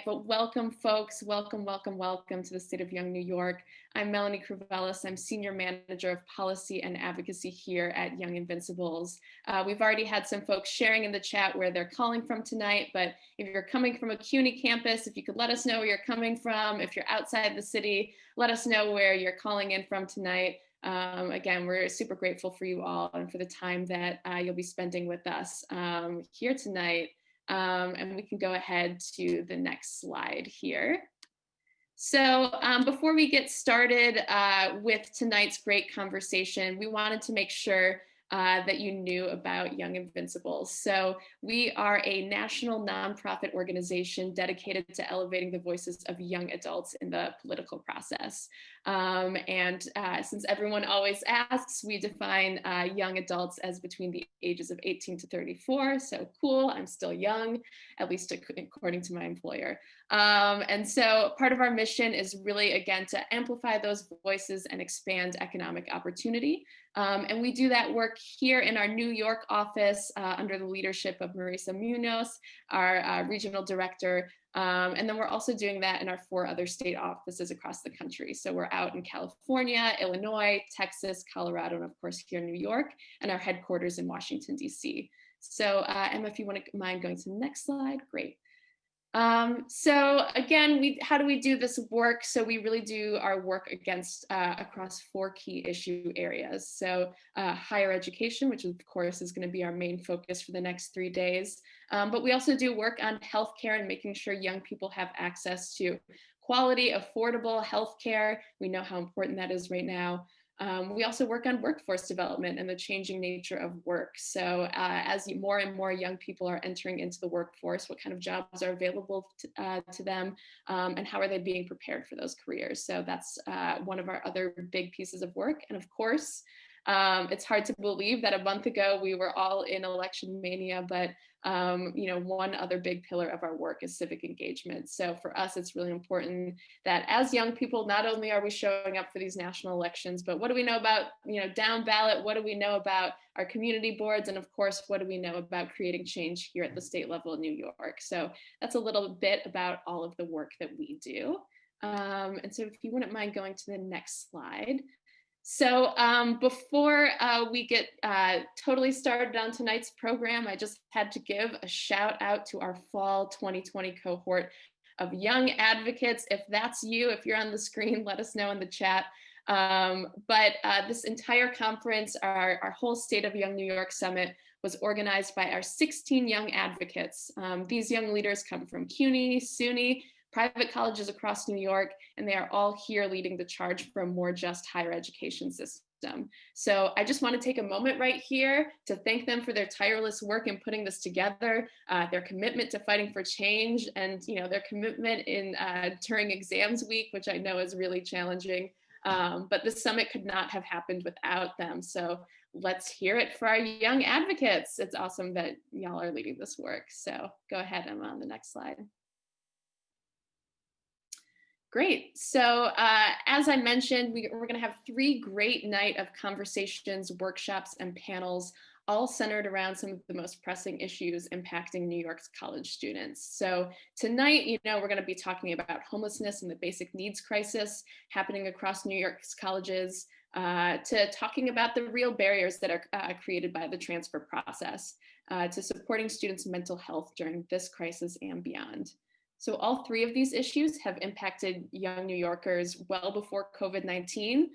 but welcome folks, welcome to the State of Young New York. I'm Melanie Cruvelis. I'm Senior Manager of Policy and Advocacy here at Young Invincibles. We've already had some folks sharing in the chat where they're calling from tonight, but if you're coming from a CUNY campus, if you could let us know where you're coming from. If you're outside the city, let us know where you're calling in from tonight. Again, we're super grateful for you all and for the time that you'll be spending with us here tonight. And we can go ahead to the next slide here. So before we get started with tonight's great conversation, we wanted to make sure that you knew about Young Invincibles. So we are a national nonprofit organization dedicated to elevating the voices of young adults in the political process. Since everyone always asks, we define young adults as between the ages of 18 to 34. So cool, I'm still young, at least according to my employer. And so part of our mission is really, again, to amplify those voices and expand economic opportunity. And we do that work here in our New York office under the leadership of Marisa Munoz, our regional director. And then we're also doing that in our 4 other state offices across the country. So we're out in California, Illinois, Texas, Colorado, and of course here in New York, and our headquarters in Washington, DC. So Emma, if you want to mind going to the next slide, great. So again, how do we do this work? So we really do our work across 4 key issue areas. So higher education, which of course is going to be our main focus for the next 3 days. But we also do work on healthcare and making sure young people have access to quality, affordable healthcare. We know how important that is right now. We also work on workforce development and the changing nature of work. So as more and more young people are entering into the workforce, what kind of jobs are available to them, and how are they being prepared for those careers? So that's one of our other big pieces of work. And of course, it's hard to believe that a month ago we were all in election mania, but one other big pillar of our work is civic engagement. So for us, it's really important that as young people, not only are we showing up for these national elections, but what do we know about, down ballot? What do we know about our community boards? And of course, what do we know about creating change here at the state level in New York? So that's a little bit about all of the work that we do. And so if you wouldn't mind going to the next slide. So before we get totally started on tonight's program, I just had to give a shout out to our fall 2020 cohort of young advocates. If that's you, if you're on the screen, let us know in the chat. But this entire conference, our whole State of Young New York Summit, was organized by our 16 young advocates. These young leaders come from CUNY, SUNY, private colleges across New York, and they are all here leading the charge for a more just higher education system. So I just want to take a moment right here to thank them for their tireless work in putting this together, their commitment to fighting for change, and their commitment in during exams week, which I know is really challenging. But the summit could not have happened without them. So let's hear it for our young advocates. It's awesome that y'all are leading this work. So go ahead, Emma, on the next slide. Great. So as I mentioned, we're going to have 3 great night of conversations, workshops, and panels, all centered around some of the most pressing issues impacting New York's college students. So tonight, we're going to be talking about homelessness and the basic needs crisis happening across New York's colleges, to talking about the real barriers that are created by the transfer process, to supporting students' mental health during this crisis and beyond. So all 3 of these issues have impacted young New Yorkers well before COVID-19.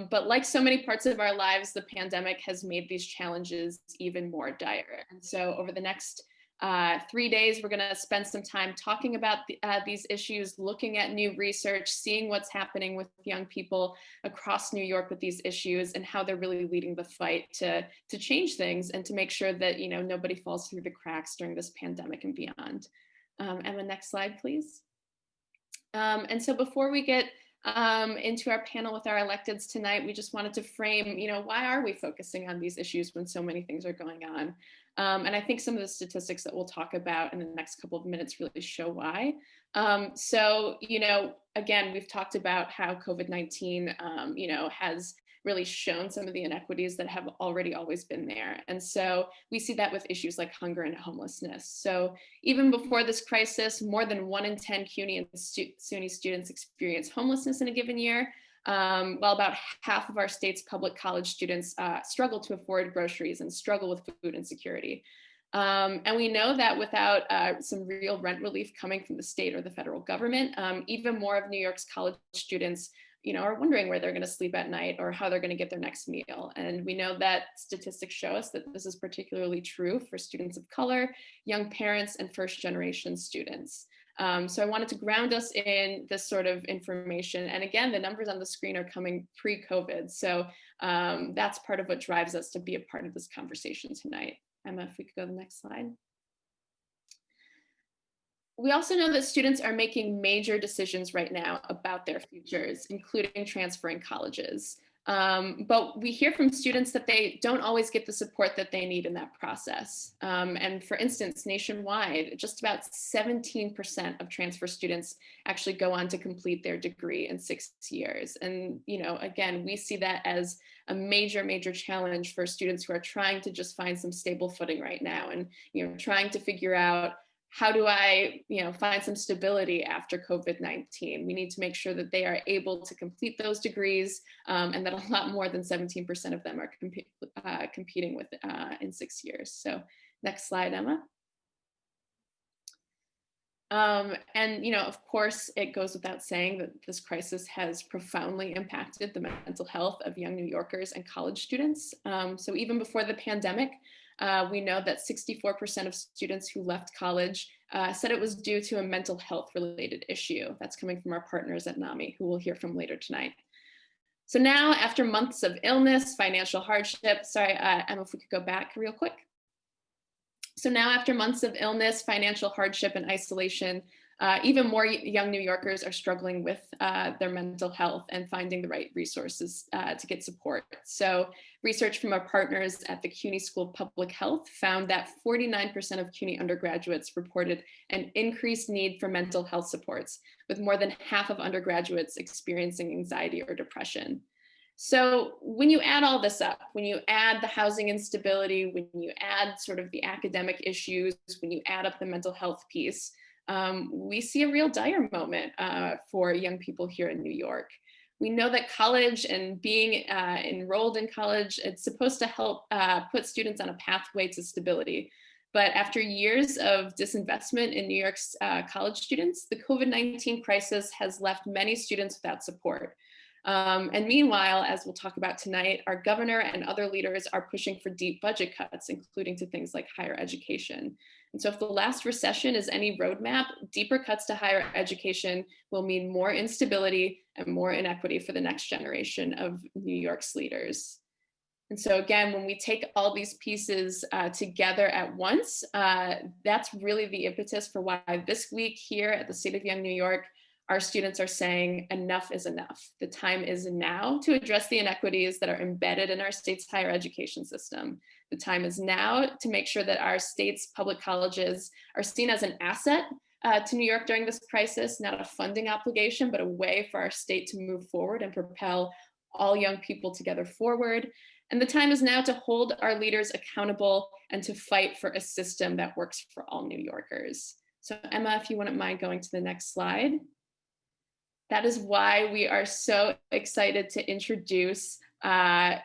But like so many parts of our lives, the pandemic has made these challenges even more dire. And so over the next 3 days, we're going to spend some time talking about these issues, looking at new research, seeing what's happening with young people across New York with these issues and how they're really leading the fight to change things and to make sure that nobody falls through the cracks during this pandemic and beyond. Emma, next slide, please. And so before we get into our panel with our electeds tonight, we just wanted to frame, why are we focusing on these issues when so many things are going on? And I think some of the statistics that we'll talk about in the next couple of minutes really show why. So, again, we've talked about how COVID-19, has really shown some of the inequities that have already always been there. And so we see that with issues like hunger and homelessness. So even before this crisis, more than 1 in 10 CUNY and SUNY students experience homelessness in a given year, while about half of our state's public college students struggle to afford groceries and struggle with food insecurity. And we know that without some real rent relief coming from the state or the federal government, even more of New York's college students are wondering where they're going to sleep at night or how they're going to get their next meal. And we know that statistics show us that this is particularly true for students of color, young parents, and first-generation students. So I wanted to ground us in this sort of information. And again, the numbers on the screen are coming pre-COVID. So that's part of what drives us to be a part of this conversation tonight. Emma, if we could go to the next slide. We also know that students are making major decisions right now about their futures, including transferring colleges. But we hear from students that they don't always get the support that they need in that process. And for instance, nationwide, just about 17% of transfer students actually go on to complete their degree in 6 years. And, again, we see that as a major, major challenge for students who are trying to just find some stable footing right now and, trying to figure out, how do I, find some stability after COVID-19? We need to make sure that they are able to complete those degrees, and that a lot more than 17% of them are competing with in 6 years. So next slide, Emma. And, of course, it goes without saying that this crisis has profoundly impacted the mental health of young New Yorkers and college students. So even before the pandemic, we know that 64% of students who left college said it was due to a mental health related issue. That's coming from our partners at NAMI, who we'll hear from later tonight. So now, after months of illness, financial hardship, sorry, Emma, if we could go back real quick. So now, after months of illness, financial hardship, and isolation, even more young New Yorkers are struggling with their mental health and finding the right resources to get support. So research from our partners at the CUNY School of Public Health found that 49% of CUNY undergraduates reported an increased need for mental health supports, with more than half of undergraduates experiencing anxiety or depression. So when you add all this up, when you add the housing instability, when you add sort of the academic issues, when you add up the mental health piece, we see a real dire moment for young people here in New York. We know that college and being enrolled in college, it's supposed to help put students on a pathway to stability. But after years of disinvestment in New York's college students, the COVID-19 crisis has left many students without support. And meanwhile, as we'll talk about tonight, our governor and other leaders are pushing for deep budget cuts, including to things like higher education. And so if the last recession is any roadmap, deeper cuts to higher education will mean more instability and more inequity for the next generation of New York's leaders. And so again, when we take all these pieces together at once, that's really the impetus for why this week here at the State of Young New York, our students are saying enough is enough. The time is now to address the inequities that are embedded in our state's higher education system. The time is now to make sure that our state's public colleges are seen as an asset to New York during this crisis, not a funding obligation, but a way for our state to move forward and propel all young people together forward. And the time is now to hold our leaders accountable and to fight for a system that works for all New Yorkers. So Emma, if you wouldn't mind going to the next slide. That is why we are so excited to introduce our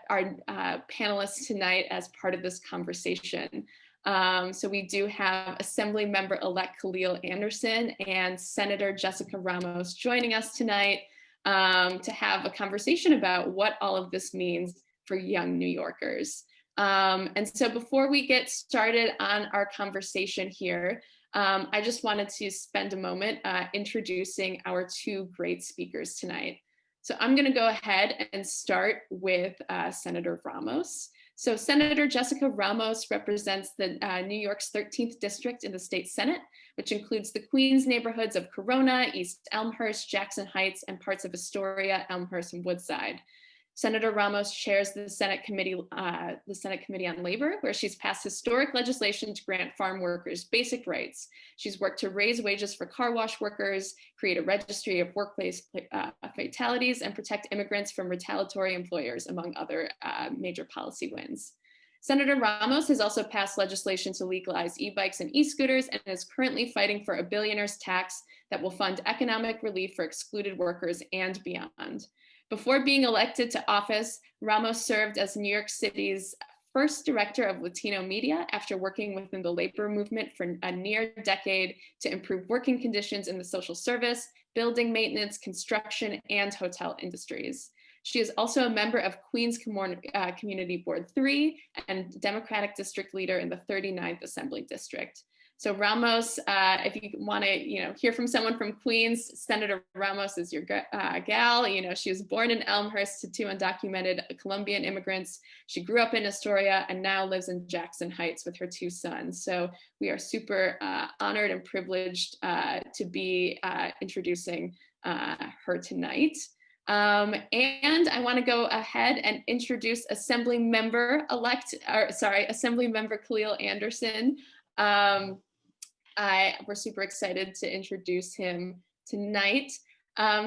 panelists tonight as part of this conversation. So we do have Assembly Member-elect Khalil Anderson and Senator Jessica Ramos joining us tonight to have a conversation about what all of this means for young New Yorkers. And so before we get started on our conversation here, I just wanted to spend a moment introducing our two great speakers tonight. So I'm going to go ahead and start with Senator Ramos. So Senator Jessica Ramos represents the New York's 13th district in the state Senate, which includes the Queens neighborhoods of Corona, East Elmhurst, Jackson Heights, and parts of Astoria, Elmhurst, and Woodside. Senator Ramos chairs the Senate Committee on Labor, where she's passed historic legislation to grant farm workers basic rights. She's worked to raise wages for car wash workers, create a registry of workplace fatalities, and protect immigrants from retaliatory employers, among other major policy wins. Senator Ramos has also passed legislation to legalize e-bikes and e-scooters and is currently fighting for a billionaire's tax that will fund economic relief for excluded workers and beyond. Before being elected to office, Ramos served as New York City's first director of Latino media after working within the labor movement for a near decade to improve working conditions in the social service, building maintenance, construction, and hotel industries. She is also a member of Queens Community Board 3 and Democratic District Leader in the 39th Assembly District. So Ramos, if you want to, hear from someone from Queens, Senator Ramos is your gal. She was born in Elmhurst to two undocumented Colombian immigrants. She grew up in Astoria and now lives in Jackson Heights with her two sons. So we are super honored and privileged to be introducing her tonight. And I want to go ahead and introduce Assembly Member Khalil Anderson. We're super excited to introduce him tonight.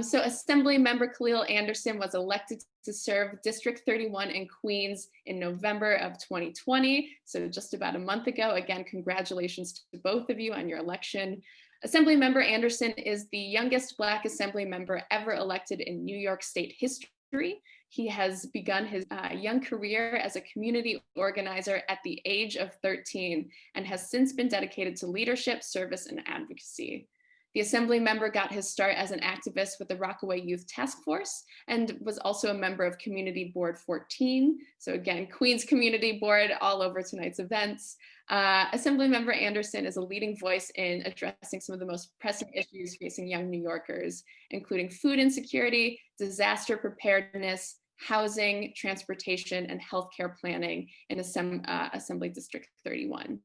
So Assembly Member Khalil Anderson was elected to serve District 31 in Queens in November of 2020, so just about a month ago. Again, congratulations to both of you on your election. Assembly Member Anderson is the youngest Black Assembly member ever elected in New York State history. He has begun his young career as a community organizer at the age of 13 and has since been dedicated to leadership, service, and advocacy. The Assembly member got his start as an activist with the Rockaway Youth Task Force and was also a member of Community Board 14. So again, Queens Community Board all over tonight's events. Assembly Member Anderson is a leading voice in addressing some of the most pressing issues facing young New Yorkers, including food insecurity, disaster preparedness, housing, transportation, and healthcare planning in Assembly District 31.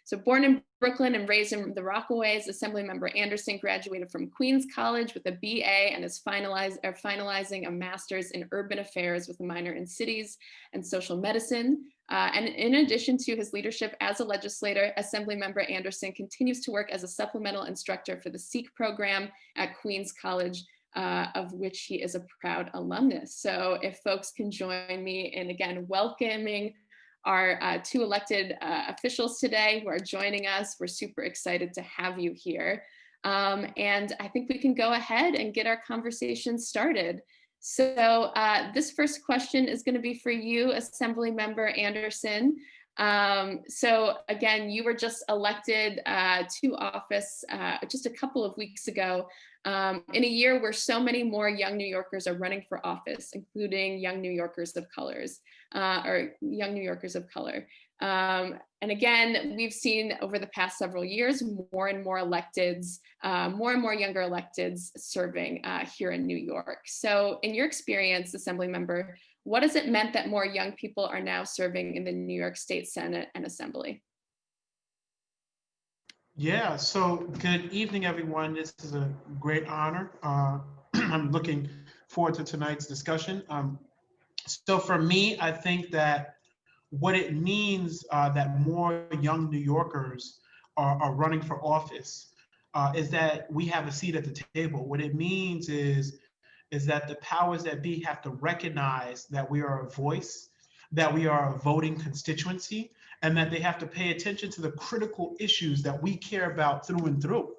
So born in Brooklyn and raised in the Rockaways, Assemblymember Anderson graduated from Queens College with a BA and is finalizing a master's in urban affairs with a minor in cities and social medicine. And in addition to his leadership as a legislator, Assemblymember Anderson continues to work as a supplemental instructor for the SEEK program at Queens College, of which he is a proud alumnus. So if folks can join me in, again, welcoming our two elected officials today who are joining us. We're super excited to have you here. And I think we can go ahead and get our conversation started. So this first question is going to be for you, Assembly Member Anderson. So again, you were just elected to office just a couple of weeks ago, in a year where so many more young New Yorkers are running for office, including young New Yorkers of color. And again, we've seen over the past several years, more and more electeds, more and more younger electeds serving here in New York. So in your experience, Assembly Member, what has it meant that more young people are now serving in the New York State Senate and Assembly? Yeah, so good evening, everyone. This is a great honor. I'm looking forward to tonight's discussion. So for me, I think that what it means that more young New Yorkers are running for office is that we have a seat at the table. What it means is that the powers that be have to recognize that we are a voice, that we are a voting constituency, and that they have to pay attention to the critical issues that we care about through and through.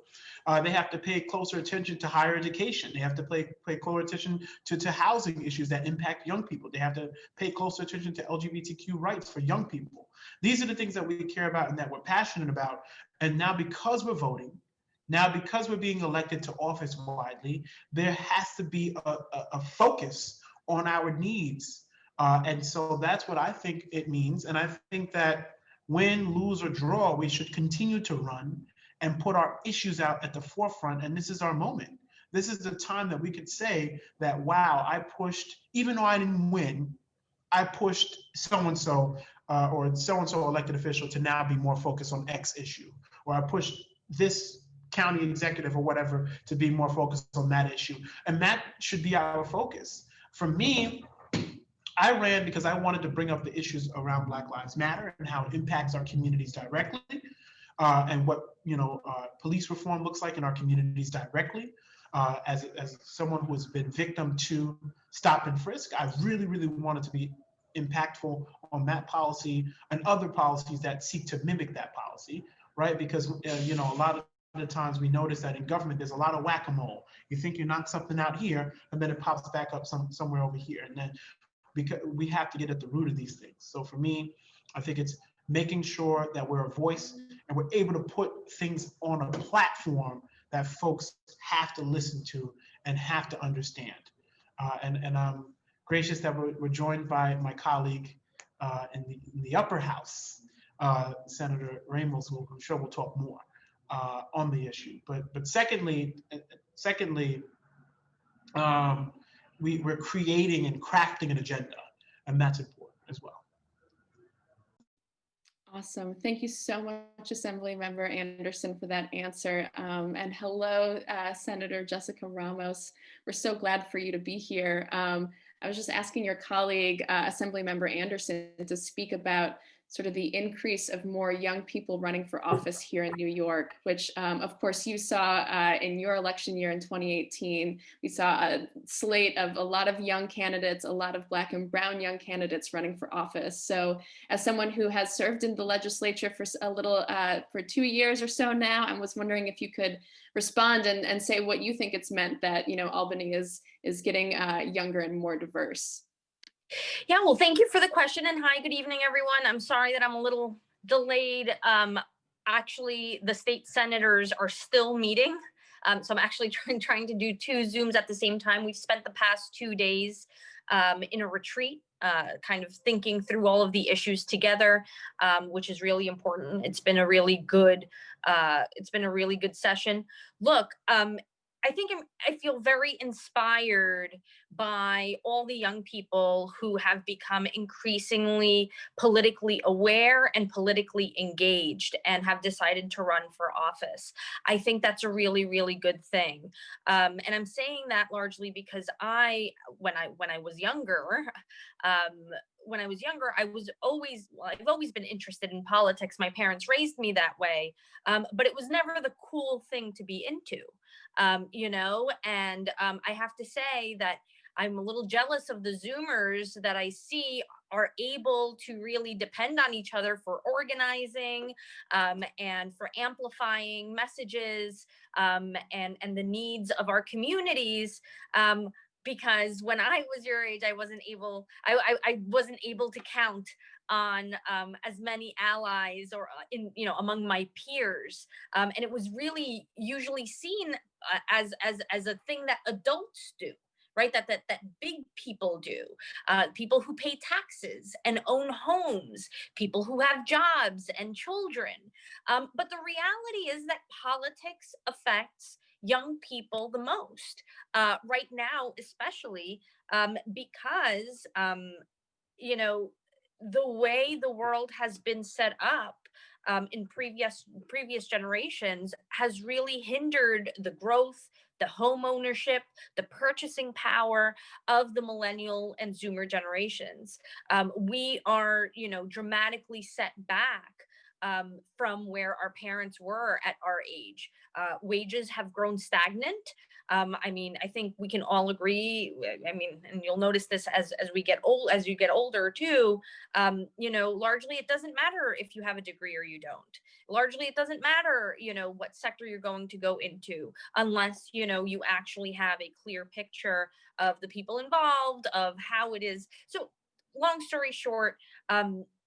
They have to pay closer attention to higher education. They have to pay closer attention to housing issues that impact young people. They have to pay closer attention to LGBTQ rights for young people. These are the things that we care about and that we're passionate about. And now because we're voting, now because we're being elected to office widely, there has to be a focus on our needs. And so that's what I think it means. And I think that win, lose, or draw, we should continue to run and put our issues out at the forefront. And this is our moment. This is the time that we could say that, wow, I pushed, even though I didn't win, I pushed so-and-so or so-and-so elected official to now be more focused on X issue, or I pushed this county executive or whatever to be more focused on that issue. And that should be our focus. For me, I ran because I wanted to bring up the issues around Black Lives Matter and how it impacts our communities directly, and what police reform looks like in our communities directly. As someone who has been victim to stop and frisk, I really, really wanted to be impactful on that policy and other policies that seek to mimic that policy, right? Because a lot of the times we notice that in government there's a lot of whack-a-mole. You think you knock something out here, and then it pops back up somewhere over here, and then because we have to get at the root of these things. So for me, I think it's making sure that we're a voice and we're able to put things on a platform that folks have to listen to and have to understand. And I'm gracious that we're joined by my colleague in the upper house, Senator Ramos, who I'm sure will talk more on the issue. But secondly, we're creating and crafting an agenda, and that's important as well. Awesome. Thank you so much, Assembly Member Anderson, for that answer. And hello, Senator Jessica Ramos. We're so glad for you to be here. I was just asking your colleague, Assembly Member Anderson, to speak about sort of the increase of more young people running for office here in New York, which of course you saw in your election year in 2018. We saw a slate of a lot of young candidates, a lot of Black and brown young candidates running for office. So as someone who has served in the legislature for for 2 years or so now, I was wondering if you could respond and say what you think it's meant that, Albany is getting younger and more diverse. Yeah, well, thank you for the question, and hi, good evening, everyone. I'm sorry that I'm a little delayed. Actually, the state senators are still meeting, so I'm actually trying to do 2 Zooms at the same time. We've spent the past 2 days in a retreat, kind of thinking through all of the issues together, which is really important. It's been a really good session. Look, I feel very inspired by all the young people who have become increasingly politically aware and politically engaged and have decided to run for office. I think that's a really, really good thing. And I'm saying that largely because when I was younger, I've always been interested in politics. My parents raised me that way, but it was never the cool thing to be into. And I have to say that I'm a little jealous of the Zoomers that I see are able to really depend on each other for organizing and for amplifying messages and the needs of our communities. Because when I was your age, I wasn't able to count on as many allies or among my peers, and it was really usually seen as a thing that adults do, right? That big people do, people who pay taxes and own homes, people who have jobs and children. But the reality is that politics affects young people the most right now, especially because the way the world has been set up in previous generations has really hindered the growth, the home ownership, the purchasing power of the millennial and Zoomer generations. We are, dramatically set back from where our parents were at our age. Wages have grown stagnant. I think we can all agree. And you'll notice this as you get older too. Largely it doesn't matter if you have a degree or you don't. Largely it doesn't matter, what sector you're going to go into, unless you actually have a clear picture of the people involved, of how it is. So, long story short,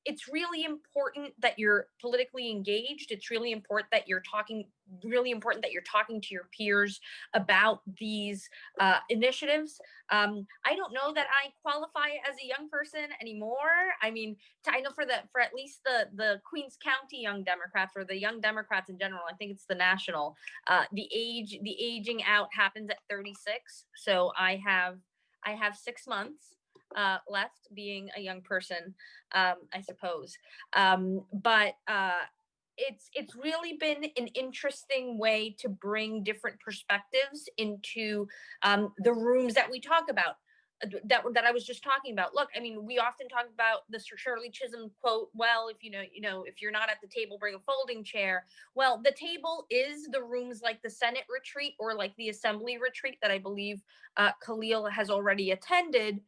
it's really important that you're politically engaged. It's really important that you're talking to your peers about these initiatives. I don't know that I qualify as a young person anymore. I know for at least the Queens County Young Democrats, or the Young Democrats in general, I think it's the national, the aging out happens at 36. So I have 6 months left being a young person, I suppose. But it's really been an interesting way to bring different perspectives into the rooms that we talk about. that I was just talking about. Look, I mean, we often talk about the Shirley Chisholm quote, well, if if you're not at the table, bring a folding chair. Well, the table is the rooms like the Senate retreat or like the Assembly retreat that I believe Khalil has already attended.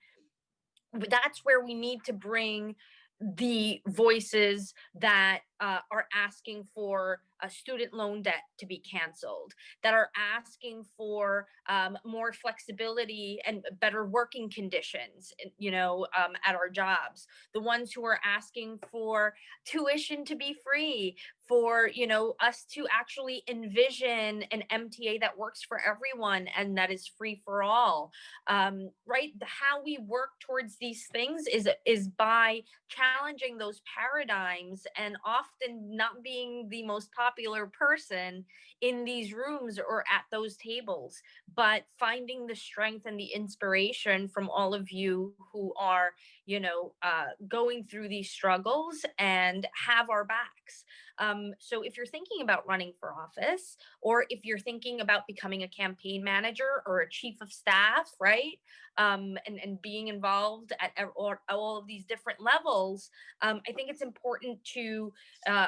That's where we need to bring the voices that are asking for a student loan debt to be canceled, that are asking for more flexibility and better working conditions, at our jobs, the ones who are asking for tuition to be free, for us to actually envision an MTA that works for everyone and that is free for all. Right, how we work towards these things is by challenging those paradigms and often not being the most popular person in these rooms or at those tables, but finding the strength and the inspiration from all of you who are going through these struggles and have our backs. So if you're thinking about running for office, or if you're thinking about becoming a campaign manager or a chief of staff, right, and being involved at all of these different levels, I think it's important to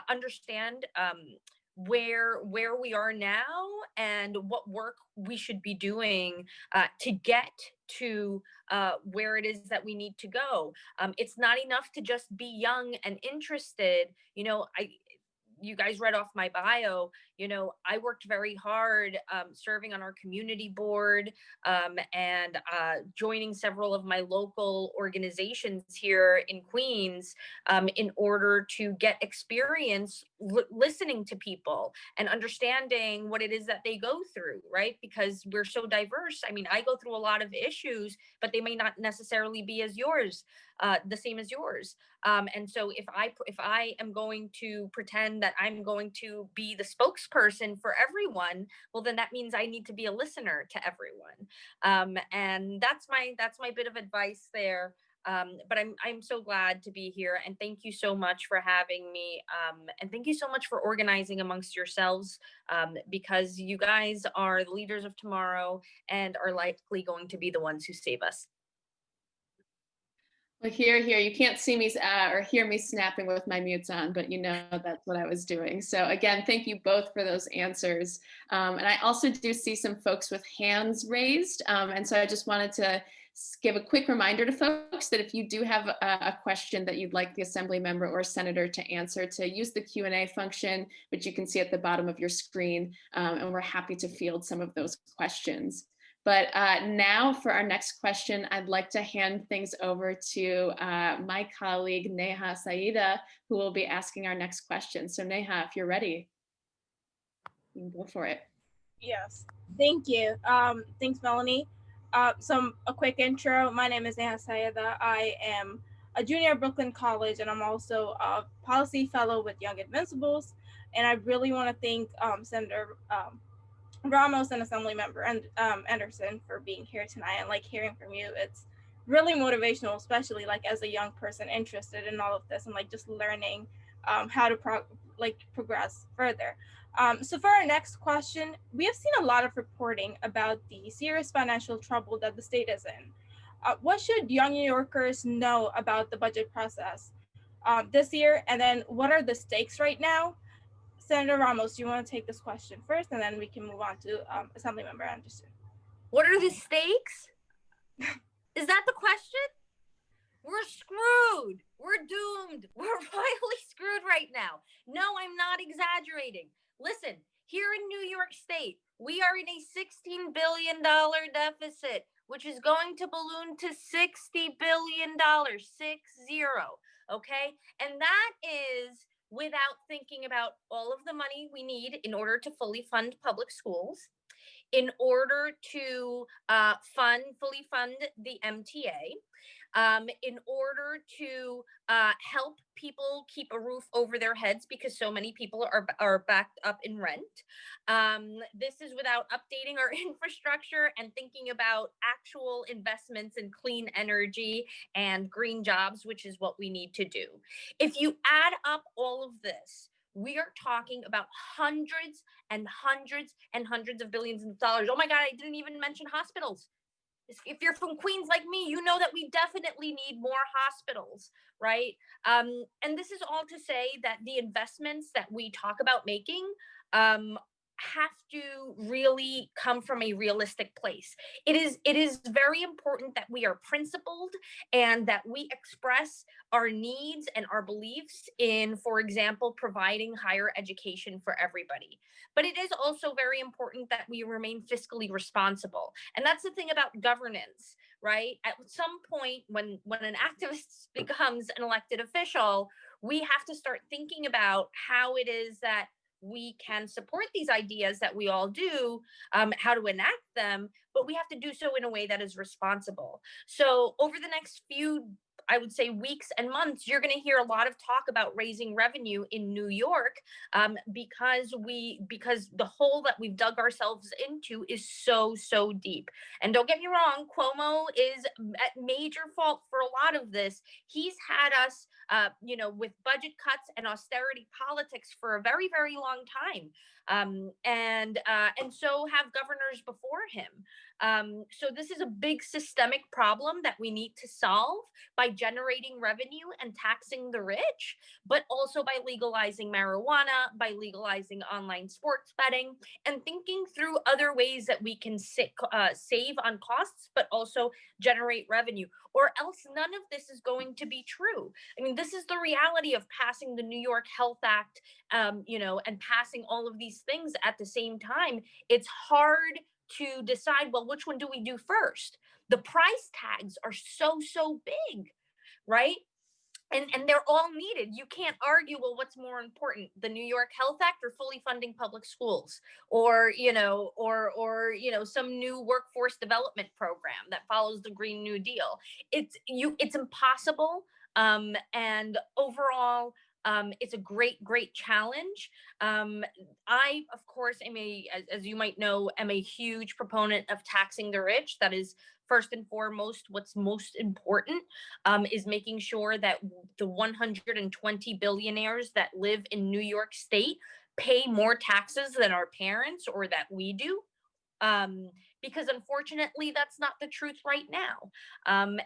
understand where we are now and what work we should be doing to get to where it is that we need to go. It's not enough to just be young and interested. You guys read off my bio. I worked very hard serving on our community board and joining several of my local organizations here in Queens in order to get experience listening to people and understanding what it is that they go through, right? Because we're so diverse. I mean, I go through a lot of issues, but they may not necessarily be the same as yours. And so if I am going to pretend that I'm going to be the spokesperson for everyone, well, then that means I need to be a listener to everyone. And that's my bit of advice there. But I'm so glad to be here, and thank you so much for having me. And thank you so much for organizing amongst yourselves, because you guys are the leaders of tomorrow and are likely going to be the ones who save us. Well, here, you can't see me or hear me snapping with my mutes on, but that's what I was doing. So again, thank you both for those answers. And I also do see some folks with hands raised. And so I just wanted to give a quick reminder to folks that if you do have a question that you'd like the assembly member or senator to answer, to use the Q&A function, which you can see at the bottom of your screen. And we're happy to field some of those questions. But now for our next question, I'd like to hand things over to my colleague, Neha Saida, who will be asking our next question. So Neha, if you're ready, you can go for it. Yes, thank you. Thanks, Melanie. A quick intro. My name is Neha Saida. I am a junior at Brooklyn College, and I'm also a policy fellow with Young Invincibles. And I really want to thank Senator Ramos and Assemblymember Anderson for being here tonight, and hearing from you. It's really motivational, especially as a young person interested in all of this and just learning how to progress further. So for our next question, we have seen a lot of reporting about the serious financial trouble that the state is in. What should young New Yorkers know about the budget process this year? And then what are the stakes right now? Senator Ramos, do you want to take this question first, and then we can move on to Assemblymember Anderson? What are the stakes? Is that the question? We're screwed. We're doomed. We're royally screwed right now. No, I'm not exaggerating. Listen, here in New York State, we are in a $16 billion deficit, which is going to balloon to $60 billion, 60, okay? And that is without thinking about all of the money we need in order to fully fund public schools, in order to fully fund the MTA, in order to help people keep a roof over their heads because so many people are backed up in rent. This is without updating our infrastructure and thinking about actual investments in clean energy and green jobs, which is what we need to do. If you add up all of this, we are talking about hundreds and hundreds and hundreds of billions of dollars. Oh my God, I didn't even mention hospitals. If you're from Queens like me, you know that we definitely need more hospitals, right? And this is all to say that the investments that we talk about making have to really come from a realistic place. It is very important that we are principled and that we express our needs and our beliefs in, for example, providing higher education for everybody. But it is also very important that we remain fiscally responsible. And that's the thing about governance, right? At some point, when an activist becomes an elected official, we have to start thinking about how it is that we can support these ideas that we all do, how to enact them, but we have to do so in a way that is responsible. So over the next few, I would say, weeks and months, you're going to hear a lot of talk about raising revenue in New York, because the hole that we've dug ourselves into is so deep. And don't get me wrong, Cuomo is at major fault for a lot of this. He's had us, with budget cuts and austerity politics for a very long time, and so have governors before him. So this is a big systemic problem that we need to solve by generating revenue and taxing the rich, but also by legalizing marijuana, by legalizing online sports betting, and thinking through other ways that we can save on costs, but also generate revenue. Or else none of this is going to be true. I mean, this is the reality of passing the New York Health Act, and passing all of these things at the same time. It's hard to decide, well, which one do we do first? The price tags are so big, right? And they're all needed. You can't argue, well, what's more important, the New York Health Act or fully funding public schools, or some new workforce development program that follows the Green New Deal. It's impossible. And overall, it's a great challenge. I, of course, as you might know, am a huge proponent of taxing the rich. That is first and foremost what's most important, is making sure that the 120 billionaires that live in New York State pay more taxes than our parents or that we do. Because unfortunately, that's not the truth right now.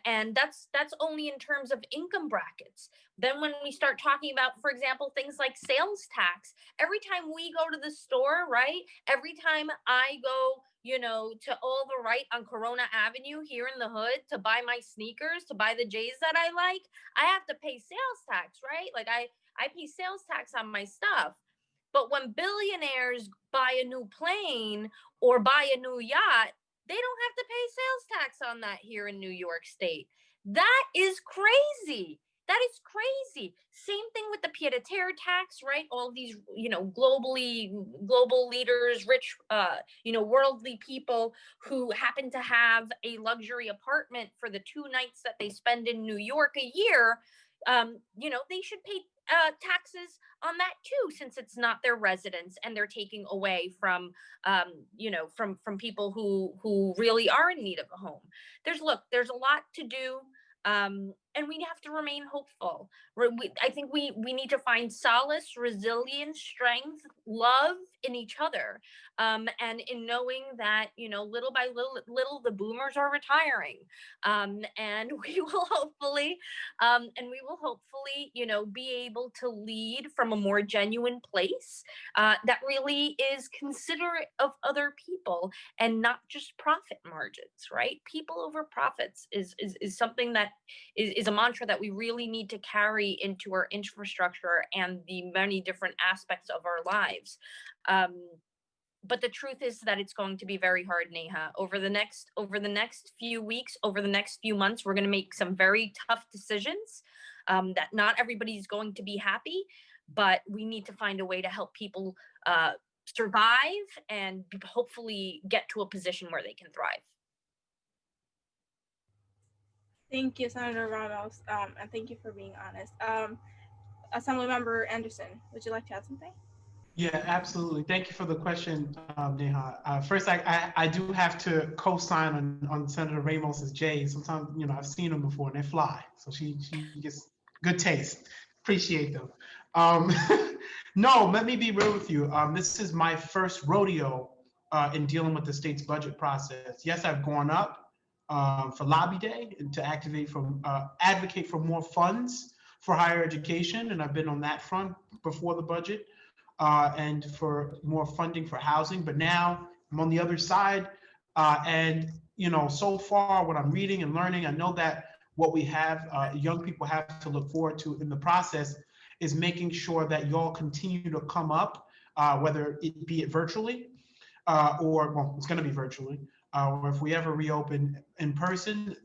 And that's only in terms of income brackets. Then when we start talking about, for example, things like sales tax, every time we go to the store, right? Every time I go, to All the Right on Corona Avenue here in the hood to buy my sneakers, to buy the J's that I like, I have to pay sales tax, right? Like I pay sales tax on my stuff. But when billionaires buy a new plane or buy a new yacht, they don't have to pay sales tax on that here in New York State. That is crazy. That is crazy. Same thing with the pied-à-terre tax, right? All these, global leaders, rich, worldly people who happen to have a luxury apartment for the 2 nights that they spend in New York a year, they should pay taxes on that too, since it's not their residence and they're taking away from people who really are in need of a home. There's a lot to do. And we have to remain hopeful. I think we need to find solace, resilience, strength, love in each other, and in knowing that little by little the boomers are retiring, and we will hopefully be able to lead from a more genuine place that really is considerate of other people and not just profit margins. Right? People over profits is something that is a mantra that we really need to carry into our infrastructure and the many different aspects of our lives. But the truth is that it's going to be very hard, Neha. Over the next few weeks, over the next few months, we're going to make some very tough decisions that not everybody's going to be happy, but we need to find a way to help people survive and hopefully get to a position where they can thrive. Thank you, Senator Ramos, and thank you for being honest. Assemblymember Anderson, would you like to add something? Yeah, absolutely. Thank you for the question, Neha. First, I do have to co-sign on Senator Ramos's J's. Sometimes, I've seen them before and they fly. So she gets good taste. Appreciate them. No, let me be real with you. This is my first rodeo in dealing with the state's budget process. Yes, I've gone up for Lobby Day and to advocate for more funds for higher education. And I've been on that front before the budget, and for more funding for housing. But now I'm on the other side. And, so far what I'm reading and learning, I know that what we have, young people have to look forward to in the process is making sure that y'all continue to come up, whether it be virtually, or it's going to be virtually, or if we ever reopen in person,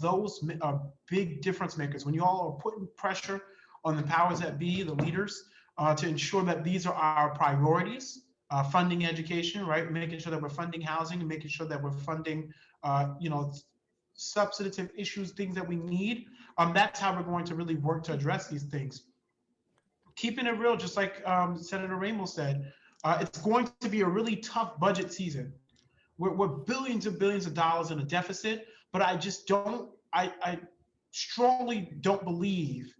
those are big difference makers. When y'all are putting pressure on the powers that be, the leaders, to ensure that these are our priorities, funding education, right? Making sure that we're funding housing and making sure that we're funding, substantive issues, things that we need. That's how we're going to really work to address these things. Keeping it real, just like Senator Ramos said, it's going to be a really tough budget season. We're billions and billions of dollars in a deficit, but I strongly don't believe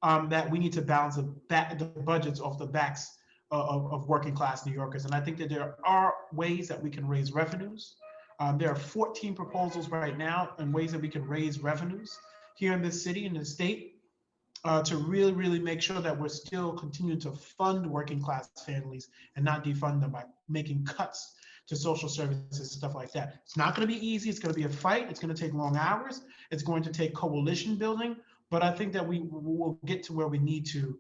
that we need to balance the budgets off the backs of working class New Yorkers. And I think that there are ways that we can raise revenues. There are 14 proposals right now and ways that we can raise revenues here in this city and the state, to really, really make sure that we're still continuing to fund working class families and not defund them by making cuts to social services and stuff like that. It's not going to be easy. It's going to be a fight. It's going to take long hours. It's going to take coalition building. But I think that we will get to where we need to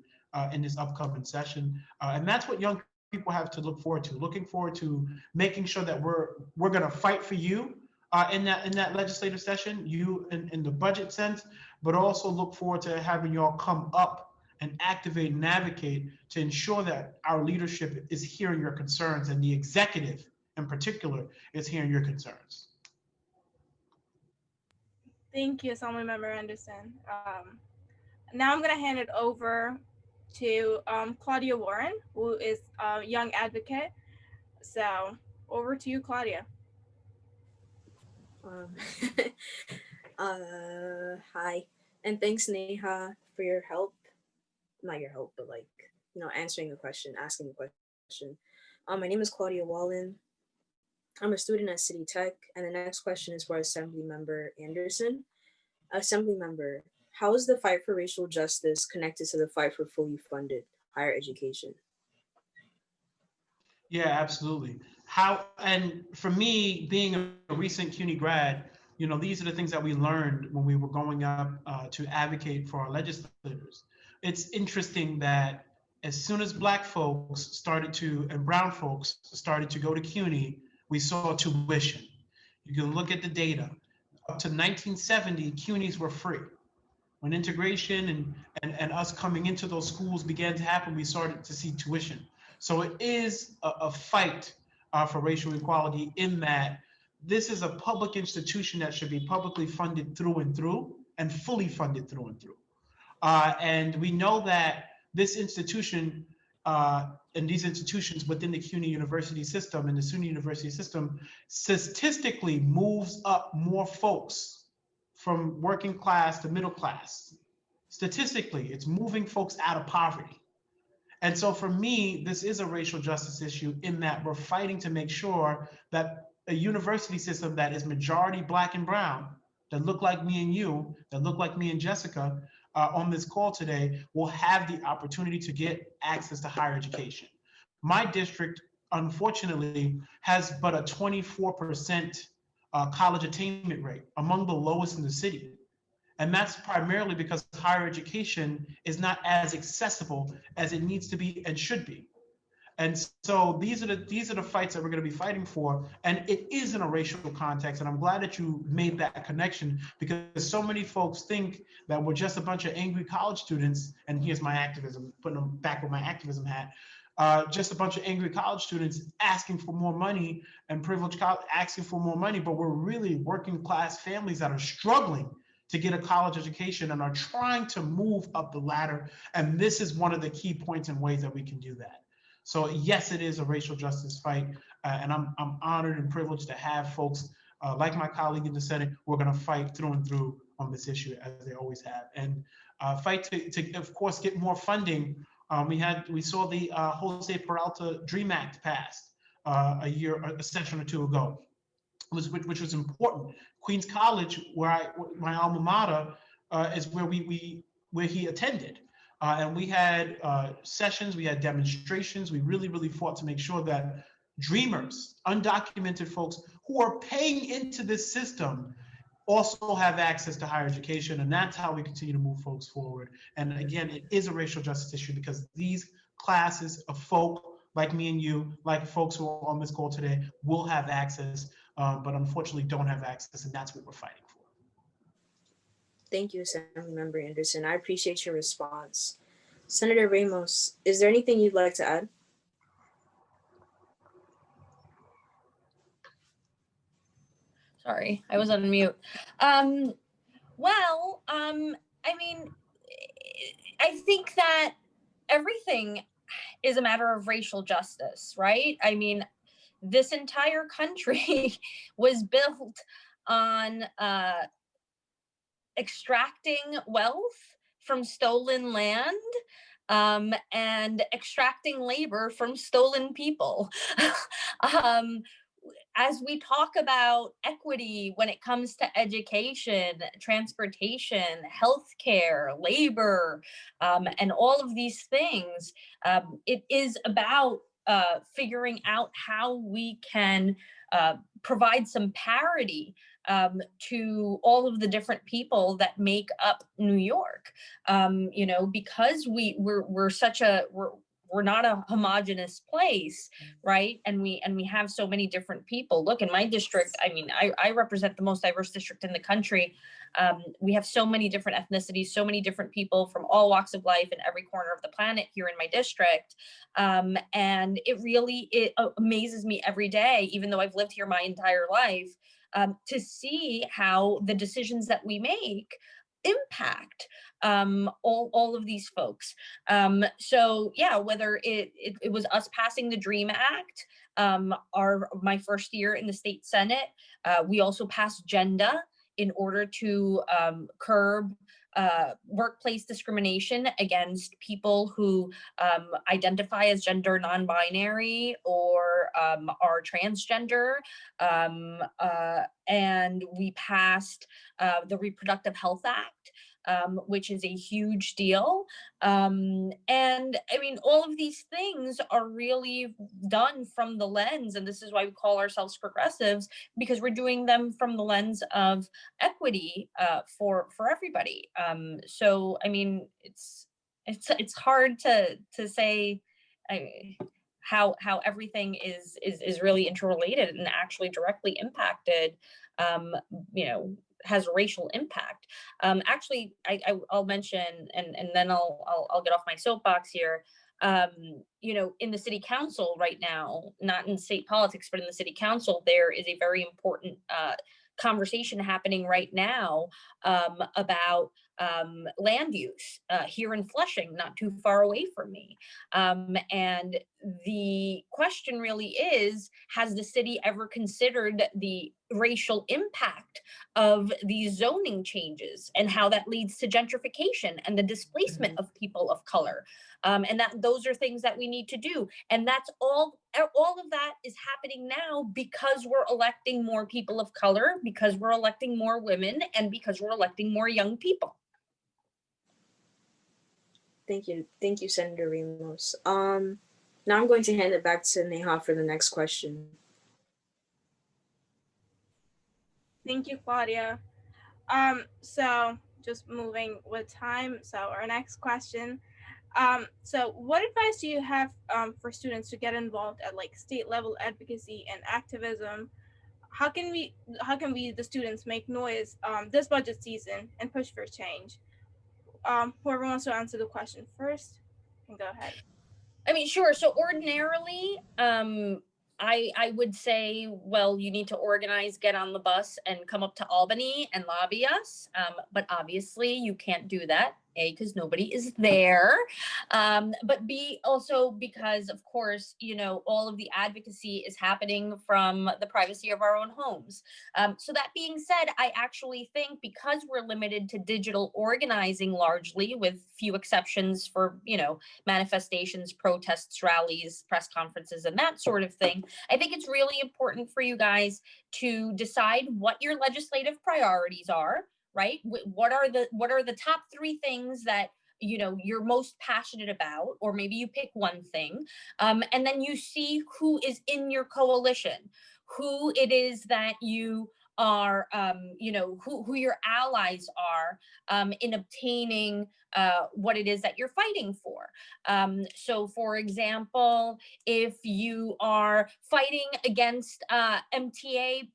in this upcoming session. And that's what young people have to look forward to. Looking forward to making sure that we're going to fight for you in that legislative session, you in the budget sense, but also look forward to having y'all come up and activate and advocate to ensure that our leadership is hearing your concerns, and the executive in particular is hearing your concerns. Thank you, Assemblymember Anderson. Now I'm going to hand it over to Claudia Warren, who is a young advocate. So over to you, Claudia. Hi, and thanks, Neha, for your help. Not your help, but answering a question, asking a question. My name is Claudia Wallen. I'm a student at City Tech, and the next question is for Assemblymember Anderson. Assemblymember, how is the fight for racial justice connected to the fight for fully funded higher education? Yeah, absolutely. And for me, being a recent CUNY grad, these are the things that we learned when we were going up to advocate for our legislators. It's interesting that as soon as Black folks and brown folks started to go to CUNY, we saw tuition. You can look at the data. Up to 1970, CUNYs were free. When integration and us coming into those schools began to happen, we started to see tuition. So it is a fight for racial equality, in that this is a public institution that should be publicly funded through and through and fully funded through and through. And we know that this institution and these institutions within the CUNY University system and the SUNY University system statistically moves up more folks from working class to middle class. Statistically, it's moving folks out of poverty. And so for me, this is a racial justice issue, in that we're fighting to make sure that a university system that is majority Black and brown, that look like me and you, that look like me and Jessica on this call today, will have the opportunity to get access to higher education. My district, unfortunately, has but a 24% college attainment rate, among the lowest in the city. And that's primarily because higher education is not as accessible as it needs to be and should be. And so these are the fights that we're going to be fighting for. And it is in a racial context. And I'm glad that you made that connection, because so many folks think that we're just a bunch of angry college students. And here's my activism, putting them back with my activism hat. Just a bunch of angry college students asking for more money, and privileged asking for more money. But we're really working class families that are struggling to get a college education and are trying to move up the ladder. And this is one of the key points and ways that we can do that. So yes, it is a racial justice fight. And I'm honored and privileged to have folks like my colleague in the Senate who are going to fight through and through on this issue, as they always have. And fight to, of course, get more funding. We saw the Jose Peralta Dream Act passed a session or two ago. which was important. Queens College, my alma mater, is where where he attended. And we had sessions, we had demonstrations. We really fought to make sure that dreamers, undocumented folks who are paying into this system also have access to higher education. And that's how we continue to move folks forward. And again, it is a racial justice issue because these classes of folk like me and you, like folks who are on this call today, will have access, but unfortunately don't have access, and that's what we're fighting for. Thank you, Assembly Member Anderson. I appreciate your response. Senator Ramos, is there anything you'd like to add? Sorry, I was on mute. Well, I mean, I think that everything is a matter of racial justice, right? I mean, this entire country was built on extracting wealth from stolen land and extracting labor from stolen people. As we talk about equity when it comes to education, transportation, healthcare, labor, and all of these things, it is about figuring out how we can provide some parity to all of the different people that make up New York. You know, because we're not a homogenous place, right? And we have so many different people. Look, in my district, I mean, I represent the most diverse district in the country. We have so many different ethnicities, so many different people from all walks of life in every corner of the planet here in my district. And it amazes me every day, even though I've lived here my entire life, to see how the decisions that we make impact all of these folks. So yeah, whether it was us passing the DREAM Act, my first year in the state Senate, we also passed GENDA in order to curb workplace discrimination against people who identify as gender non-binary or are transgender. And we passed the Reproductive Health Act, which is a huge deal. And I mean, all of these things are really done from the lens, and this is why we call ourselves progressives, because we're doing them from the lens of equity for everybody. So I mean, it's hard to say how everything is really interrelated and actually directly impacted, you know, has racial impact. Actually, I'll mention, and then I'll get off my soapbox here. You know, in the city council right now, not in state politics, but in the city council, there is a very important conversation happening right now about land use here in Flushing, not too far away from me. And the question really is, has the city ever considered the racial impact of these zoning changes and how that leads to gentrification and the displacement of people of color? And that those are things that we need to do. And that's all of that is happening now because we're electing more people of color, because we're electing more women, and because we're electing more young people. Thank you, Senator Ramos. Now I'm going to hand it back to Neha for the next question. Thank you, Claudia. So just moving with time. So our next question. So what advice do you have for students to get involved at like state level advocacy and activism? How can we, the students, make noise this budget season and push for change? Whoever wants to answer the question first can go ahead. I mean, sure. So ordinarily, I would say, well, you need to organize, get on the bus and come up to Albany and lobby us. But obviously you can't do that A, because nobody is there, but B, also because, of course, you know, all of the advocacy is happening from the privacy of our own homes. So that being said, I actually think because we're limited to digital organizing largely, with few exceptions for, you know, manifestations, protests, rallies, press conferences, and that sort of thing, I think it's really important for you guys to decide what your legislative priorities are, right? What are the top 3 things that, you know, you're most passionate about, or maybe you pick one thing, and then you see who is in your coalition, who it is that you are, you know, who your allies are, in obtaining what it is that you're fighting for. So for example, if you are fighting against MTA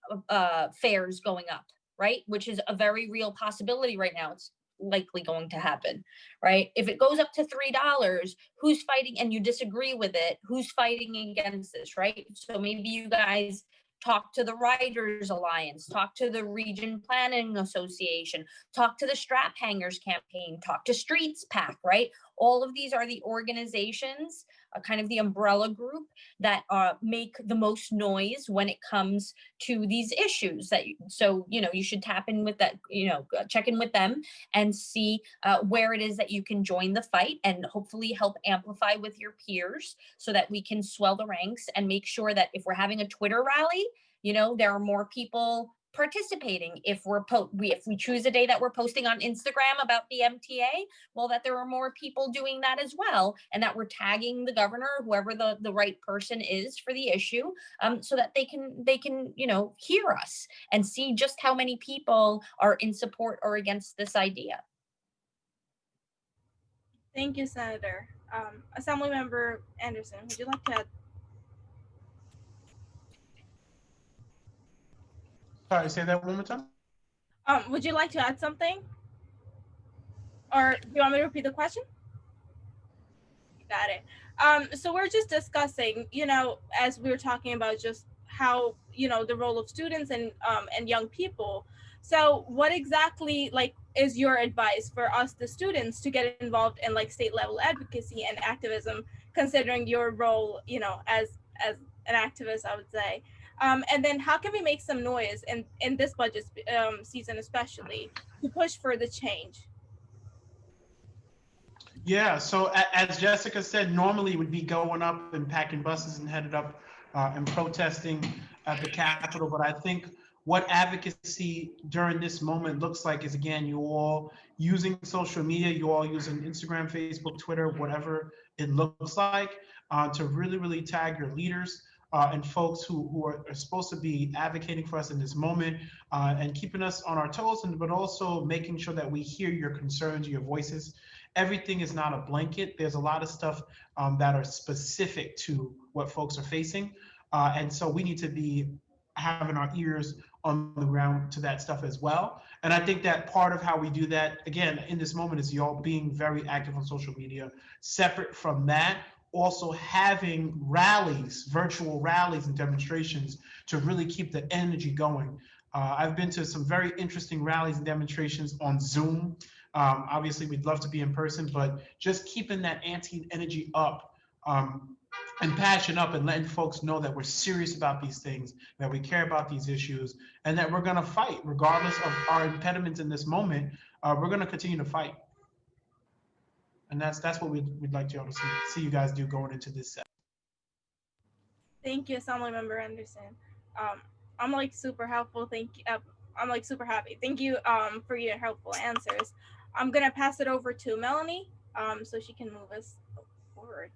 fares going up, right? Which is a very real possibility right now. It's likely going to happen, right? If it goes up to $3, who's fighting, and you disagree with it, who's fighting against this, right? So maybe you guys talk to the Writers Alliance, talk to the Region Planning Association, talk to the Strap Hangers campaign, talk to Streets PAC, right? All of these are the organizations, kind of the umbrella group that make the most noise when it comes to these issues. So, you know, you should tap in with that, you know, check in with them and see where it is that you can join the fight, and hopefully help amplify with your peers so that we can swell the ranks and make sure that if we're having a Twitter rally, you know, there are more people participating. If we choose a day that we're posting on Instagram about the MTA, well, that there are more people doing that as well, and that we're tagging the governor, whoever the right person is for the issue, so that they can, you know, hear us and see just how many people are in support or against this idea. Thank you, Senator. Assemblymember Anderson, would you like to add? Sorry, say that one more time. Would you like to add something? Or do you want me to repeat the question? Got it. So we're just discussing, you know, as we were talking about just how, you know, the role of students and young people. So what exactly, like, is your advice for us, the students, to get involved in like state level advocacy and activism, considering your role, you know, as an activist, I would say. And then how can we make some noise in this budget season, especially, to push for the change? Yeah, so as Jessica said, normally would be going up and packing buses and headed up and protesting at the Capitol. But I think what advocacy during this moment looks like is, again, you all using social media, you all using Instagram, Facebook, Twitter, whatever it looks like, to really, really tag your leaders and folks who are supposed to be advocating for us in this moment, and keeping us on our toes, but also making sure that we hear your concerns, your voices. Everything is not a blanket. There's a lot of stuff that are specific to what folks are facing. And so we need to be having our ears on the ground to that stuff as well. And I think that part of how we do that, again, in this moment, is y'all being very active on social media. Separate from that, also having rallies, virtual rallies and demonstrations to really keep the energy going. I've been to some very interesting rallies and demonstrations on Zoom. Obviously, we'd love to be in person, but just keeping that energy up and passion up, and letting folks know that we're serious about these things, that we care about these issues, and that we're going to fight regardless of our impediments in this moment. We're going to continue to fight. And that's what we'd like to see you guys do going into this set. Thank you, Assemblymember Anderson. I'm like super helpful. Thank you. I'm like super happy. Thank you for your helpful answers. I'm gonna pass it over to Melanie so she can move us forward.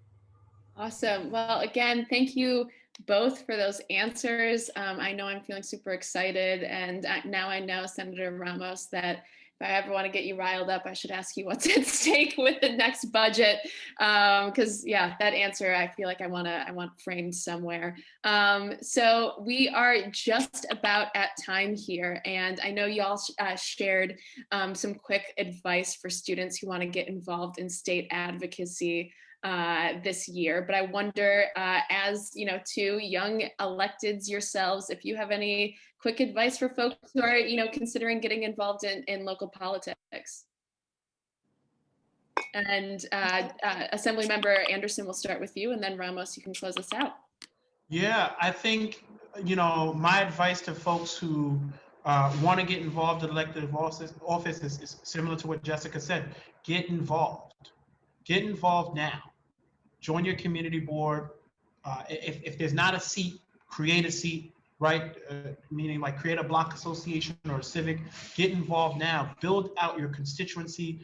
Awesome. Well, again, thank you both for those answers. I know I'm feeling super excited, and now I know, Senator Ramos, that if I ever want to get you riled up, I should ask you what's at stake with the next budget. Because yeah, that answer I feel like I want framed somewhere. So we are just about at time here, and I know y'all shared some quick advice for students who want to get involved in state advocacy this year. But I wonder, as you know, two young electeds yourselves, if you have any quick advice for folks who are, you know, considering getting involved in local politics. And Assemblymember Anderson, we'll start with you, and then Ramos, you can close us out. Yeah, I think, my advice to folks who want to get involved in elective office is similar to what Jessica said. Get involved. Get involved now. Join your community board. If there's not a seat, create a seat, right? Meaning like create a block association or a civic. Get involved now. Build out your constituency.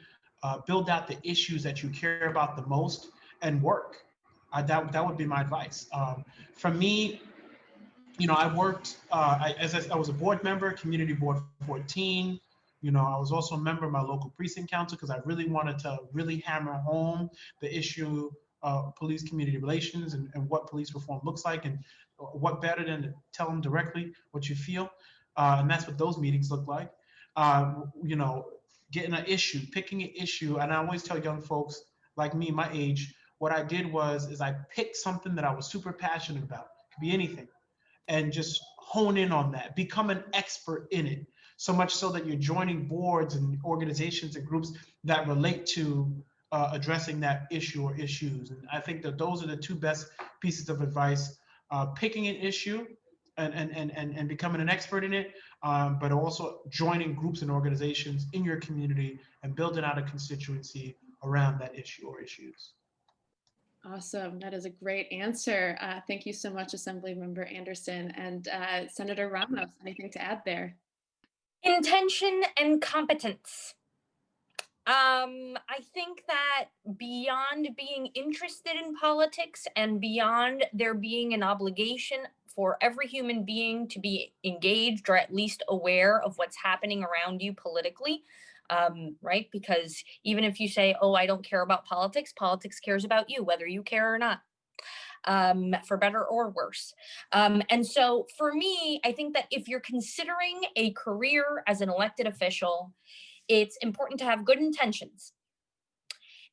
Build out the issues that you care about the most and work. That would be my advice. For me, I worked, I was a board member, community board 14. I was also a member of my local precinct council because I really wanted to really hammer home the issue of police community relations and what police reform looks like, and what better than to tell them directly what you feel. And that's what those meetings look like. Getting an issue, picking an issue. And I always tell young folks like me, my age, what I did is I picked something that I was super passionate about. It could be anything. And just hone in on that, become an expert in it, so much so that you're joining boards and organizations and groups that relate to addressing that issue or issues. And I think that those are the two best pieces of advice: picking an issue and becoming an expert in it, but also joining groups and organizations in your community and building out a constituency around that issue or issues. Awesome. That is a great answer. Thank you so much, Assemblymember Anderson. And Senator Ramos, anything to add there? Intention and competence. I think that beyond being interested in politics and beyond there being an obligation for every human being to be engaged or at least aware of what's happening around you politically, right? Because even if you say, oh, I don't care about politics, politics cares about you, whether you care or not, for better or worse. And so for me, I think that if you're considering a career as an elected official, it's important to have good intentions.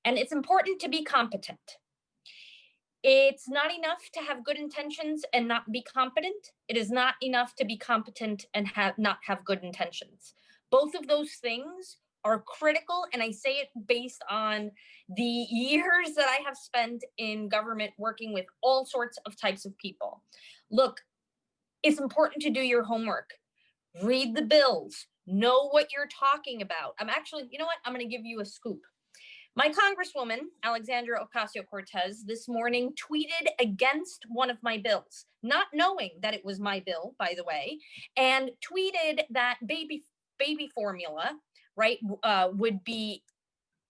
And it's important to be competent. It's not enough to have good intentions and not be competent. It is not enough to be competent and not have good intentions. Both of those things are critical, and I say it based on the years that I have spent in government working with all sorts of types of people. Look, it's important to do your homework, read the bills, know what you're talking about. I'm actually, you know what? I'm going to give you a scoop. My Congresswoman, Alexandria Ocasio-Cortez, this morning tweeted against one of my bills, not knowing that it was my bill, by the way, and tweeted that baby formula, right, would be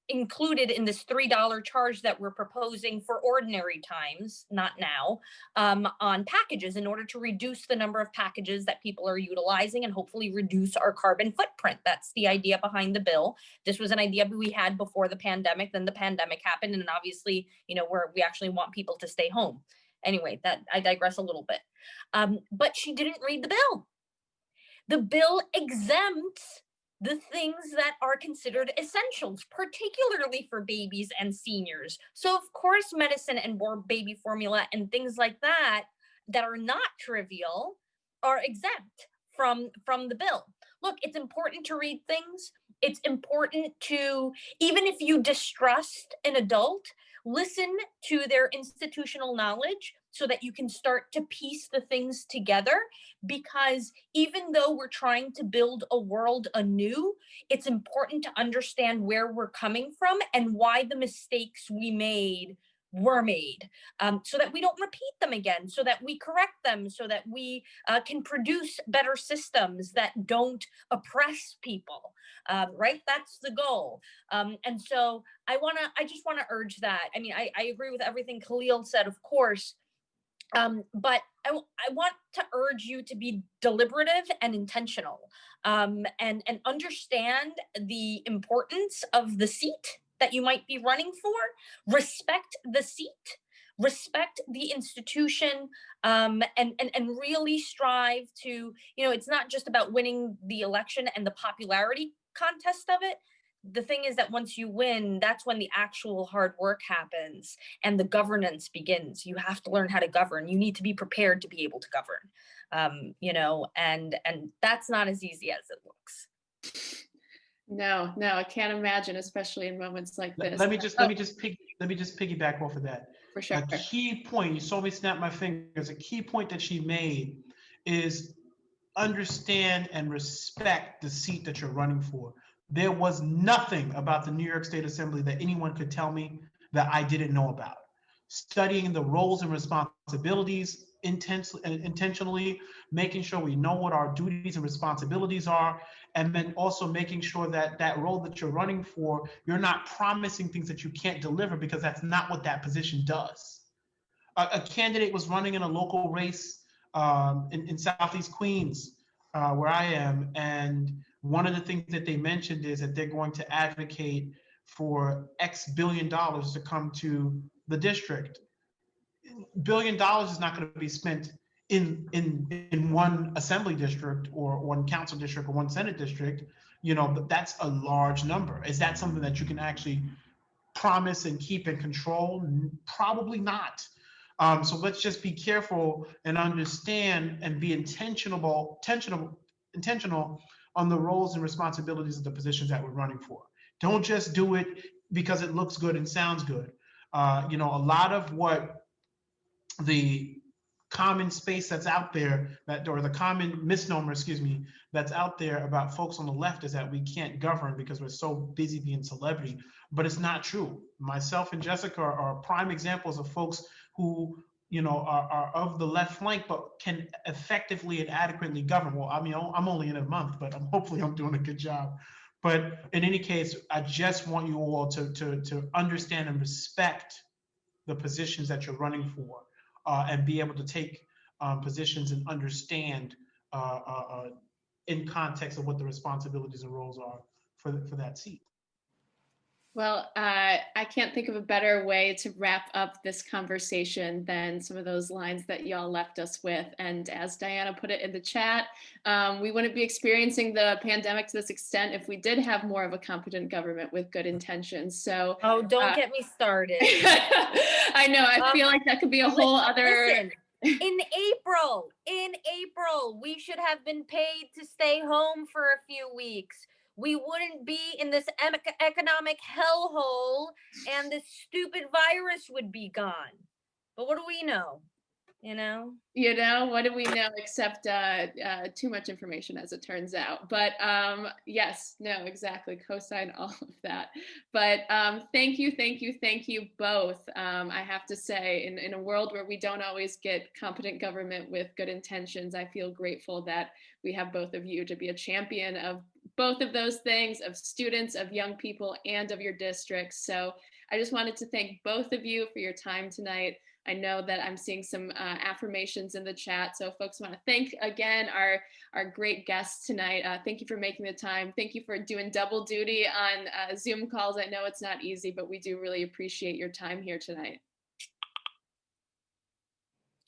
included in this $3 charge that we're proposing for ordinary times, not now, on packages in order to reduce the number of packages that people are utilizing and hopefully reduce our carbon footprint. That's the idea behind the bill. This was an idea we had before the pandemic. Then the pandemic happened, and obviously, we actually want people to stay home. Anyway, that I digress a little bit. But she didn't read the bill. The bill exempts the things that are considered essentials, particularly for babies and seniors. So of course, medicine and baby formula and things like that are not trivial are exempt from the bill. Look, it's important to read things. It's important to, even if you distrust an adult, listen to their institutional knowledge so that you can start to piece the things together. Because even though we're trying to build a world anew, it's important to understand where we're coming from and why the mistakes we made were made, so that we don't repeat them again, so that we correct them, so that we can produce better systems that don't oppress people, right? That's the goal. And so I just want to urge that. I mean, I agree with everything Khalil said, of course, but I want to urge you to be deliberative and intentional, and understand the importance of the seat that you might be running for. Respect the seat, respect the institution, and really strive to, it's not just about winning the election and the popularity contest of it. The thing is that once you win, that's when the actual hard work happens and the governance begins. You have to learn how to govern. You need to be prepared to be able to govern, and that's not as easy as it looks. No, I can't imagine, especially in moments like this. Let me just piggyback off of that. For sure. A key point, you saw me snap my fingers, a key point that she made is understand and respect the seat that you're running for. There was nothing about the New York State Assembly that anyone could tell me that I didn't know about. Studying the roles and responsibilities intentionally, making sure we know what our duties and responsibilities are, and then also making sure that that role that you're running for, you're not promising things that you can't deliver, because that's not what that position does. A candidate was running in a local race in Southeast Queens, where I am, and one of the things that they mentioned is that they're going to advocate for X billion dollars to come to the district. $1 billion is not going to be spent in one assembly district or one council district or one senate district, but that's a large number. Is that something that you can actually promise and keep in control? Probably not. So let's just be careful and understand and be intentional on the roles and responsibilities of the positions that we're running for. Don't just do it because it looks good and sounds good. A lot of what the common space that's out there, or the common misnomer, that's out there about folks on the left is that we can't govern because we're so busy being celebrity, but it's not true. Myself and Jessica are prime examples of folks who, are of the left flank, but can effectively and adequately govern. Well, I mean, I'm only in a month, but hopefully I'm doing a good job. But in any case, I just want you all to understand and respect the positions that you're running for. And be able to take positions and understand in context of what the responsibilities and roles are for that seat. Well, I can't think of a better way to wrap up this conversation than some of those lines that y'all left us with. And as Diana put it in the chat, we wouldn't be experiencing the pandemic to this extent if we did have more of a competent government with good intentions. So, don't get me started. I know. I feel like that could be a whole other. Listen, in April, we should have been paid to stay home for a few weeks. We wouldn't be in this economic hellhole, and this stupid virus would be gone. But what do we know? What do we know except too much information, as it turns out. But yes, no, exactly, co-sign all of that. But thank you both. I have to say, in a world where we don't always get competent government with good intentions, I feel grateful that we have both of you to be a champion of both of those things, of students, of young people, and of your districts. So I just wanted to thank both of you for your time tonight. I know that I'm seeing some affirmations in the chat. So folks want to thank again our great guests tonight. Thank you for making the time. Thank you for doing double duty on Zoom calls. I know it's not easy, but we do really appreciate your time here tonight.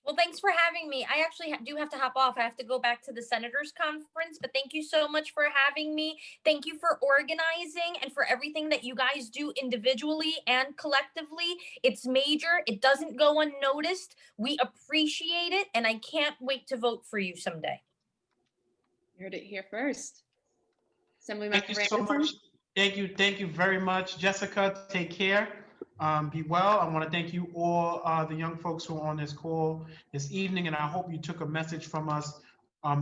Well, thanks for having me. I actually do have to hop off. I have to go back to the Senators Conference, but thank you so much for having me. Thank you for organizing and for everything that you guys do individually and collectively. It's major. It doesn't go unnoticed. We appreciate it, and I can't wait to vote for you someday. You heard it here first. Assemblyman Thank you so much. Thank you very much, Jessica. Take care. Be well. I want to thank you all, the young folks who are on this call this evening, and I hope you took a message from us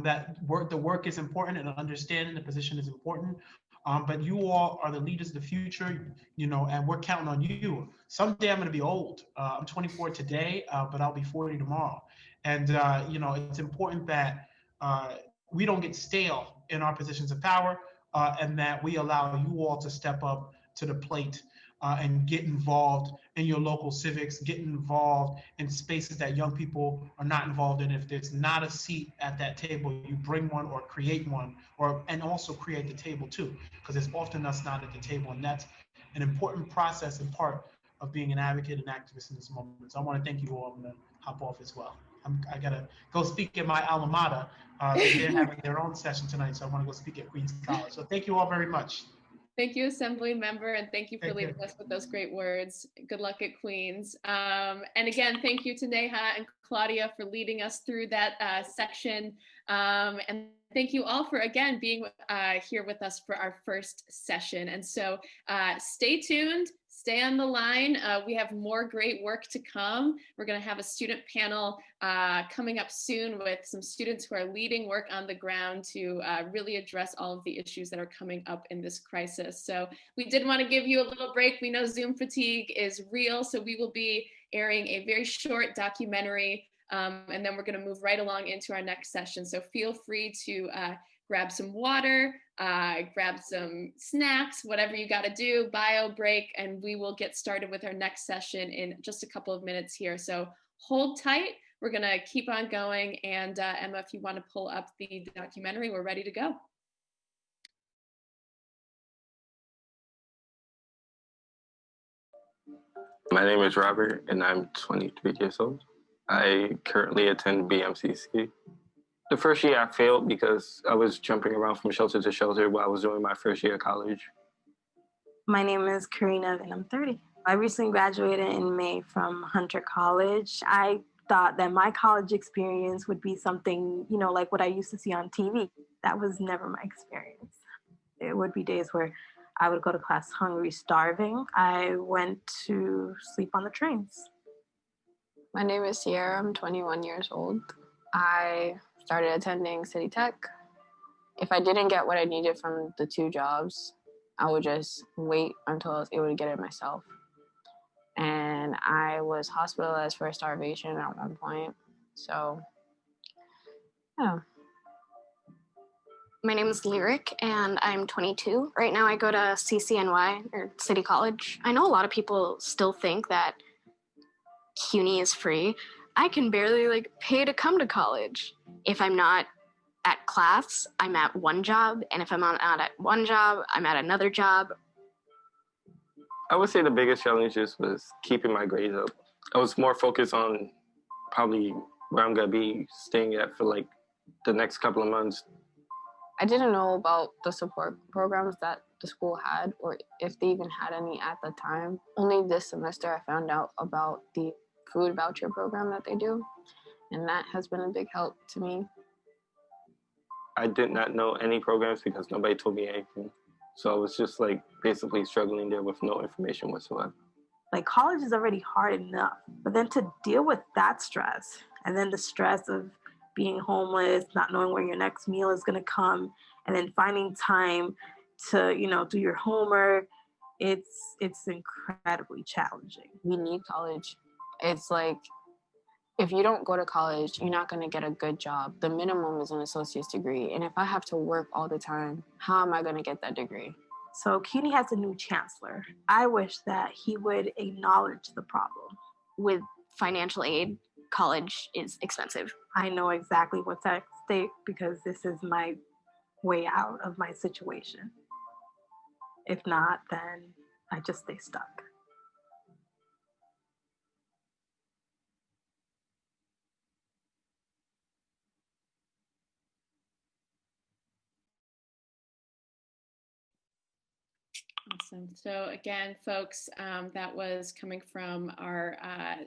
that the work is important and understanding the position is important. But you all are the leaders of the future, and we're counting on you. Someday I'm going to be old. I'm 24 today, but I'll be 40 tomorrow. And it's important that we don't get stale in our positions of power, and that we allow you all to step up to the plate. And get involved in your local civics, get involved in spaces that young people are not involved in. If there's not a seat at that table, you bring one or create one, and also create the table too, because it's often us not at the table, and that's an important process and part of being an advocate and activist in this moment. So I want to thank you all. I'm going to hop off as well. I got to go speak at my alma mater. They're having their own session tonight, so I want to go speak at Queens College. So thank you all very much. Thank you, Assembly Member, and thank you for leaving us with those great words. Good luck at Queens. And again, thank you to Neha and Claudia for leading us through that section. And thank you all for, again, being here with us for our first session. And so stay tuned, stay on the line. We have more great work to come. We're going to have a student panel coming up soon with some students who are leading work on the ground to really address all of the issues that are coming up in this crisis. So we did want to give you a little break. We know Zoom fatigue is real, so we will be airing a very short documentary, and then we're going to move right along into our next session. So feel free to grab some water, grab some snacks, whatever you got to do, bio break, and we will get started with our next session in just a couple of minutes here. So hold tight. We're going to keep on going. And Emma, if you want to pull up the documentary, we're ready to go. My name is Robert, and I'm 23 years old. I currently attend BMCC. The first year I failed because I was jumping around from shelter to shelter while I was doing my first year of college. My name is Karina, and I'm 30. I recently graduated in May from Hunter College. I thought that my college experience would be something, you know, like what I used to see on TV. That was never my experience. It would be days where I would go to class hungry, starving. I went to sleep on the trains. My name is Sierra. I'm 21 years old. I started attending City Tech. If I didn't get what I needed from the 2 jobs, I would just wait until I was able to get it myself. And I was hospitalized for starvation at one point. So, yeah. My name is Lyric, and I'm 22. Right now I go to CCNY, or City College. I know a lot of people still think that CUNY is free. I can barely pay to come to college. If I'm not at class, I'm at one job, and if I'm not at one job, I'm at another job. I would say the biggest challenges was keeping my grades up. I was more focused on probably where I'm gonna be staying at for the next couple of months. I didn't know about the support programs that the school had, or if they even had any at the time. Only this semester I found out about the food voucher program that they do, and that has been a big help to me. I did not know any programs because nobody told me anything. So I was just basically struggling there with no information whatsoever. College is already hard enough, but then to deal with that stress, and then the stress of being homeless, not knowing where your next meal is going to come, and then finding time to, do your homework, it's incredibly challenging. We need college. It's if you don't go to college, you're not going to get a good job. The minimum is an associate's degree. And if I have to work all the time, how am I going to get that degree? So CUNY has a new chancellor. I wish that he would acknowledge the problem. With financial aid, college is expensive. I know exactly what's at stake because this is my way out of my situation. If not, then I just stay stuck. Awesome. So again, folks, that was coming from our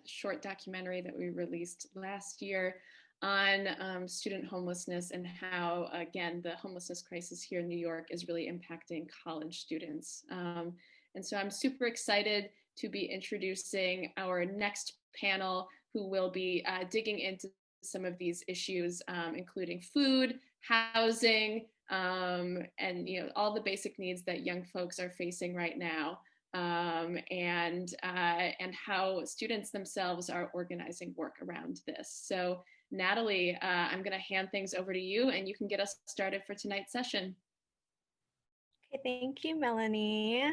short documentary that we released last year on student homelessness and how, again, the homelessness crisis here in New York is really impacting college students. And so I'm super excited to be introducing our next panel who will be digging into some of these issues, including food, housing, and all the basic needs that young folks are facing right now, and how students themselves are organizing work around this. So Natalie, I'm going to hand things over to you, and you can get us started for tonight's session. Okay, thank you, Melanie.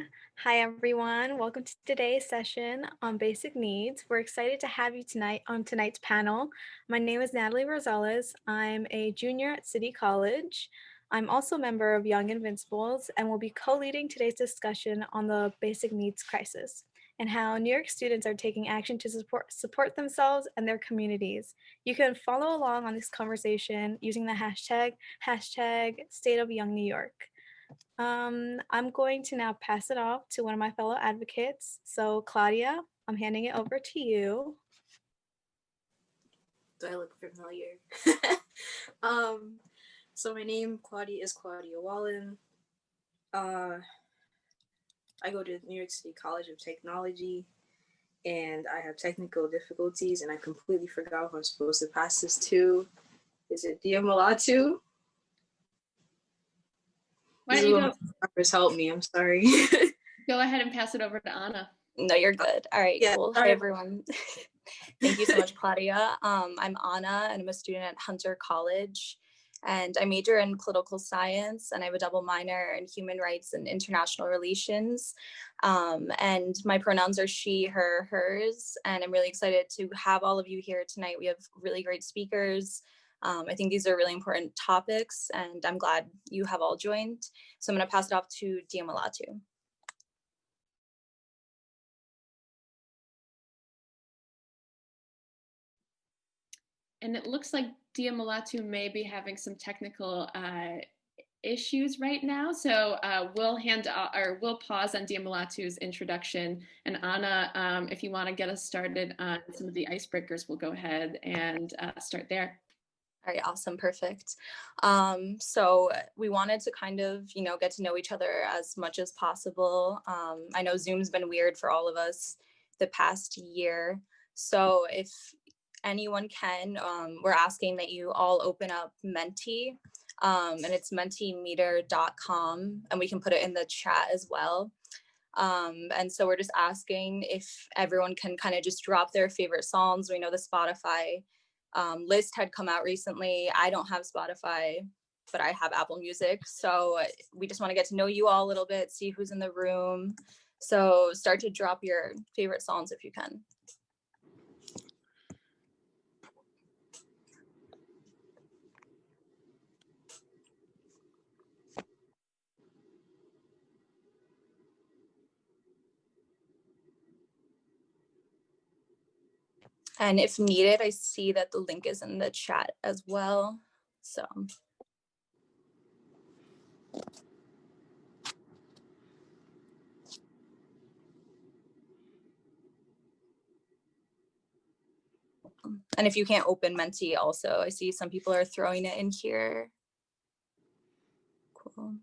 Hi, everyone. Welcome to today's session on basic needs. We're excited to have you tonight on tonight's panel. My name is Natalie Rosales. I'm a junior at City College. I'm also a member of Young Invincibles and will be co-leading today's discussion on the basic needs crisis and how New York students are taking action to support themselves and their communities. You can follow along on this conversation using the hashtag State of Young New York. I'm going to now pass it off to one of my fellow advocates. So Claudia, I'm handing it over to you. Do I look familiar? So my name is Claudia Wallen. I go to New York City College of Technology, and I have technical difficulties, and I completely forgot who I'm supposed to pass this to. Is it Dia Malatu? Why don't you go? Help me, I'm sorry. Go ahead and pass it over to Anna. No, you're good. All right, Yeah, cool. sorry. Hey, everyone. Thank you so much, Claudia. I'm Anna, and I'm a student at Hunter College. And I major in political science, and I have a double minor in human rights and international relations. And my pronouns are she, her, hers. And I'm really excited to have all of you here tonight. We have really great speakers. I think these are really important topics, and I'm glad you have all joined. So I'm going to pass it off to Dia Malatu. And it looks like Dia Malatu may be having some technical issues right now. So we'll pause on Dia Malatu's introduction. And Anna, if you want to get us started on some of the icebreakers, we'll go ahead and start there. All right, awesome, perfect. So we wanted to kind of, get to know each other as much as possible. I know Zoom's been weird for all of us the past year. So if anyone can, we're asking that you all open up Menti, and it's mentimeter.com, and we can put it in the chat as well. And so we're just asking if everyone can kind of just drop their favorite songs. We know the Spotify list had come out recently. I don't have Spotify, but I have Apple Music. So we just want to get to know you all a little bit, see who's in the room. So start to drop your favorite songs if you can. And if needed, I see that the link is in the chat as well. So. And if you can't open Menti also, I see some people are throwing it in here. Cool.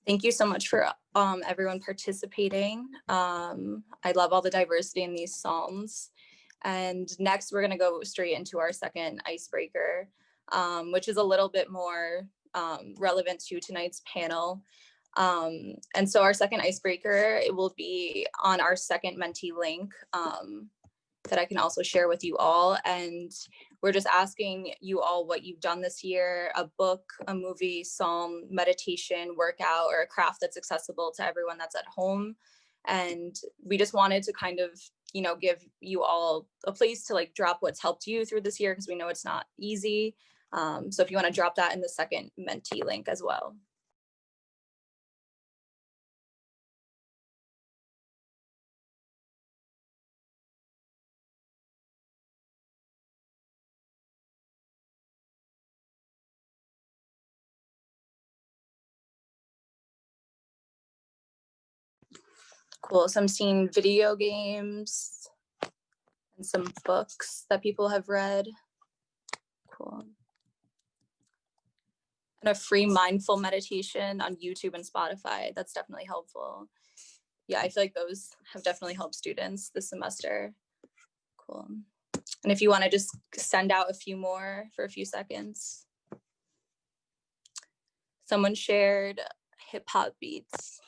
Thank you so much for everyone participating. I love all the diversity in these songs. And next, we're going to go straight into our second icebreaker, which is a little bit more relevant to tonight's panel. And so our second icebreaker, it will be on our second Menti link that I can also share with you all. And we're just asking you all what you've done this year, a book, a movie, psalm, meditation, workout, or a craft that's accessible to everyone that's at home. And we just wanted to kind of, give you all a place to drop what's helped you through this year, because we know it's not easy. So if you want to drop that in the second Menti link as well. Cool. So I'm seeing video games and some books that people have read. Cool. And a free mindful meditation on YouTube and Spotify. That's definitely helpful. Yeah, I feel like those have definitely helped students this semester. Cool. And if you want to just send out a few more for a few seconds. Someone shared hip hop beats.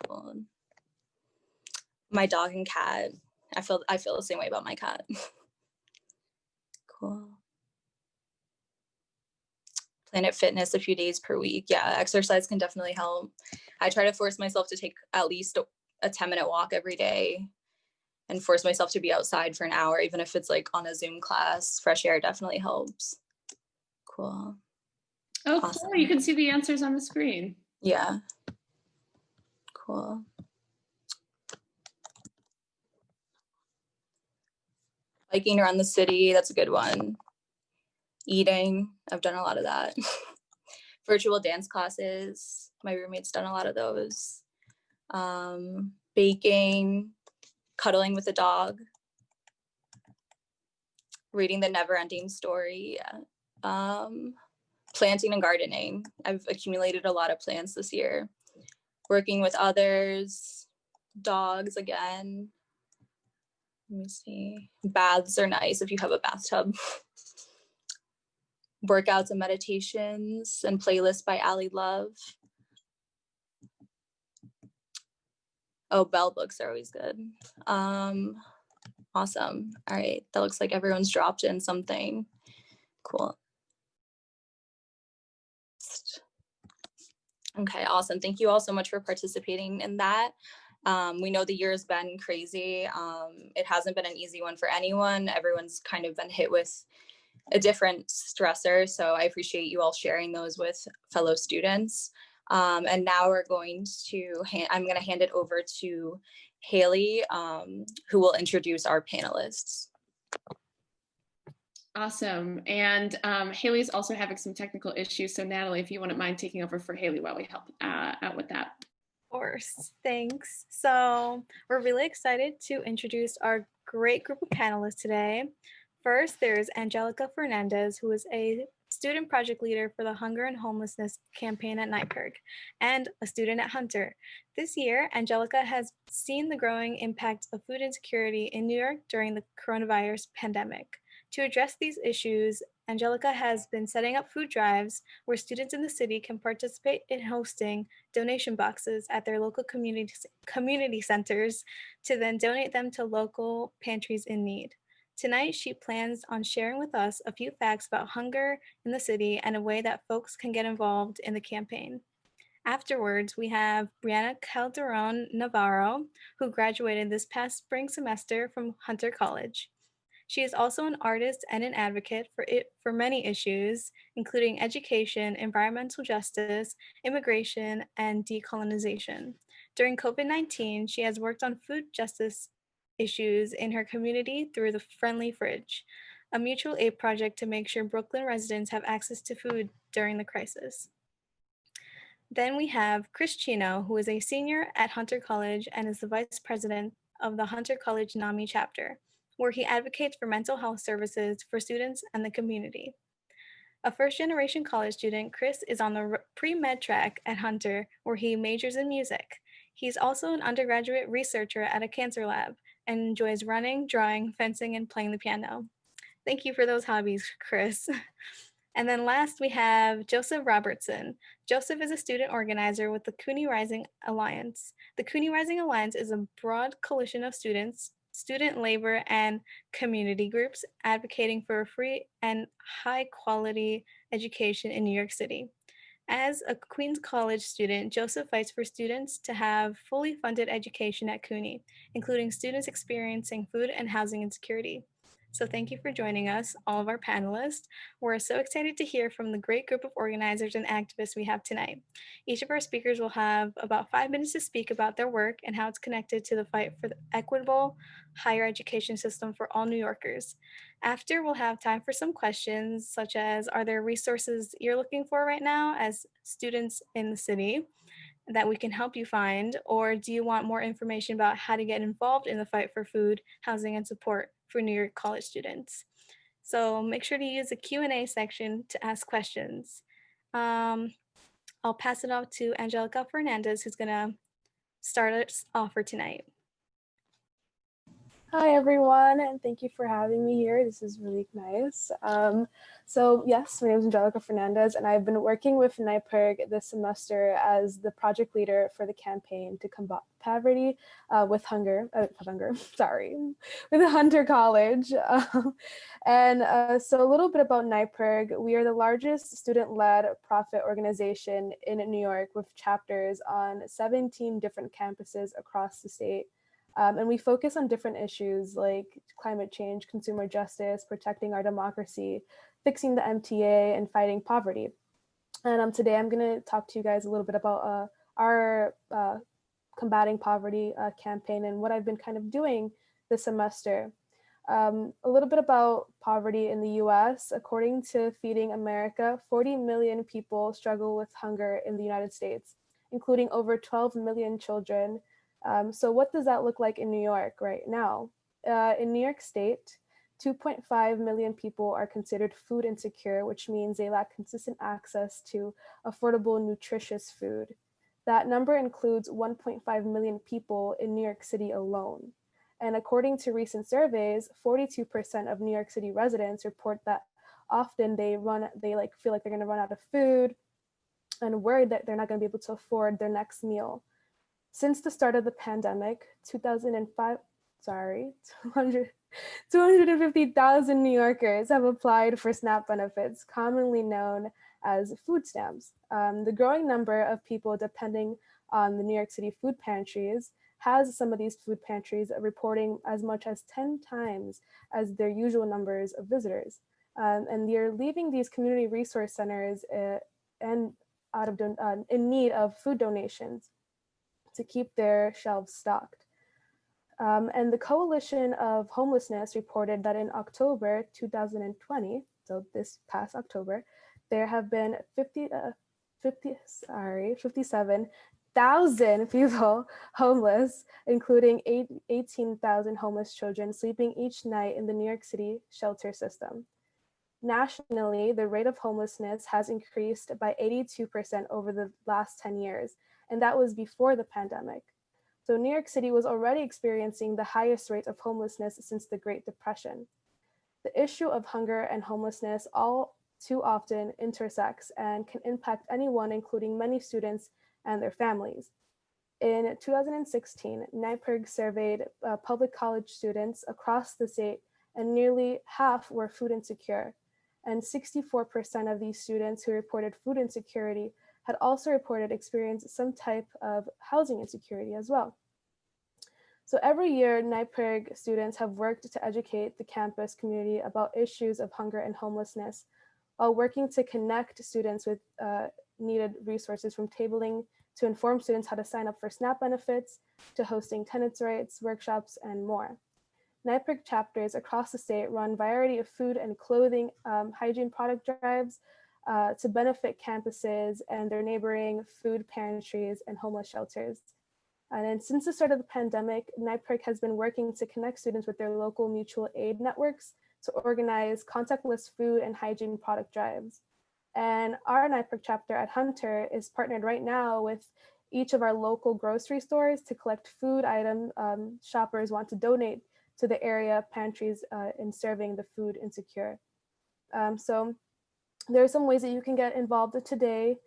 Cool. My dog and cat. I feel the same way about my cat. Cool. Planet Fitness a few days per week. Yeah, exercise can definitely help. I try to force myself to take at least a 10-minute walk every day and force myself to be outside for an hour, even if it's on a Zoom class. Fresh air definitely helps. Cool. Oh, awesome. Cool. You can see the answers on the screen. Yeah. Cool. Biking around the city, that's a good one. Eating, I've done a lot of that. Virtual dance classes, my roommate's done a lot of those. Baking, cuddling with a dog, reading the never-ending story, planting and gardening. I've accumulated a lot of plants this year. Working with others, dogs again. Let me see. Baths are nice if you have a bathtub. Workouts and meditations and playlists by Ali Love. Oh, bell books are always good. Awesome. All right, that looks like everyone's dropped in something. Cool. Okay, awesome. Thank you all so much for participating in that. We know the year has been crazy. It hasn't been an easy one for anyone. Everyone's kind of been hit with a different stressor. So I appreciate you all sharing those with fellow students. And now we're going to, I'm going to hand it over to Haley, who will introduce our panelists. Awesome. And Haley's also having some technical issues. So Natalie, if you wouldn't mind taking over for Haley while we help out with that. Of course, thanks. So we're really excited to introduce our great group of panelists today. First, there's Angelica Fernandez, who is a student project leader for the Hunger and Homelessness campaign at NYPIRG and a student at Hunter. This year, Angelica has seen the growing impact of food insecurity in New York during the coronavirus pandemic. To address these issues, Angelica has been setting up food drives where students in the city can participate in hosting donation boxes at their local community centers to then donate them to local pantries in need. Tonight, she plans on sharing with us a few facts about hunger in the city and a way that folks can get involved in the campaign. Afterwards, we have Briana Calderon Navarro, who graduated this past spring semester from Hunter College. She is also an artist and an advocate for many issues, including education, environmental justice, immigration, and decolonization. During COVID-19, she has worked on food justice issues in her community through the Friendly Fridge, a mutual aid project to make sure Brooklyn residents have access to food during the crisis. Then we have Chris Chino, who is a senior at Hunter College and is the vice president of the Hunter College NAMI chapter, where he advocates for mental health services for students and the community. A first-generation college student, Chris is on the pre-med track at Hunter, where he majors in music. He's also an undergraduate researcher at a cancer lab and enjoys running, drawing, fencing, and playing the piano. Thank you for those hobbies, Chris. And then last, we have Joseph Robertson. Joseph is a student organizer with the CUNY Rising Alliance. The CUNY Rising Alliance is a broad coalition of students, student labor, and community groups advocating for a free and high-quality education in New York City. As a Queens College student, Joseph fights for students to have fully funded education at CUNY, including students experiencing food and housing insecurity. So thank you for joining us, all of our panelists. We're so excited to hear from the great group of organizers and activists we have tonight. Each of our speakers will have about 5 minutes to speak about their work and how it's connected to the fight for the equitable higher education system for all New Yorkers. After, we'll have time for some questions, such as, are there resources you're looking for right now as students in the city that we can help you find? Or do you want more information about how to get involved in the fight for food, housing, and support for New York college students? So make sure to use the Q&A section to ask questions. I'll pass it off to Angelica Fernandez, who's gonna start us off for tonight. Hi, everyone, and thank you for having me here. This is really nice. So yes, my name is Angelica Fernandez, and I've been working with NYPIRG this semester as the project leader for the campaign to combat poverty with with Hunter College. So a little bit about NYPIRG. We are the largest student-led profit organization in New York with chapters on 17 different campuses across the state. And we focus on different issues like climate change, consumer justice, protecting our democracy, fixing the MTA, and fighting poverty. And today I'm going to talk to you guys a little bit about our combating poverty campaign and what I've been kind of doing this semester. A little bit about poverty in the US. According to Feeding America, 40 million people struggle with hunger in the United States, including over 12 million children. So what does that look like in New York right now? In New York State, 2.5 million people are considered food insecure, which means they lack consistent access to affordable, nutritious food. That number includes 1.5 million people in New York City alone. And according to recent surveys, 42% of New York City residents report that often they feel like they're going to run out of food and worried that they're not going to be able to afford their next meal. Since the start of the pandemic, 250,000 New Yorkers have applied for SNAP benefits, commonly known as food stamps. The growing number of people depending on the New York City food pantries has some of these food pantries reporting as much as 10 times as their usual numbers of visitors. And they're leaving these community resource centers in need of food donations to keep their shelves stocked. And the Coalition of Homelessness reported that in October 2020, so this past October, there have been 57,000 people homeless, including 18,000 homeless children sleeping each night in the New York City shelter system. Nationally, the rate of homelessness has increased by 82% over the last 10 years, and that was before the pandemic. So New York City was already experiencing the highest rate of homelessness since the Great Depression. The issue of hunger and homelessness all too often intersects and can impact anyone, including many students and their families. In 2016, NYPIRG surveyed public college students across the state, and nearly half were food insecure. And 64% of these students who reported food insecurity had also reported experiencing some type of housing insecurity as well. So every year, NYPIRG students have worked to educate the campus community about issues of hunger and homelessness, while working to connect students with needed resources, from tabling to inform students how to sign up for SNAP benefits, to hosting tenants' rights, workshops, and more. NYPIRG chapters across the state run a variety of food and clothing hygiene product drives to benefit campuses and their neighboring food pantries and homeless shelters. And then since the start of the pandemic, NYPIRG has been working to connect students with their local mutual aid networks to organize contactless food and hygiene product drives. And our NYPIRG chapter at Hunter is partnered right now with each of our local grocery stores to collect food items shoppers want to donate to the area pantries in serving the food insecure. So there are some ways that you can get involved today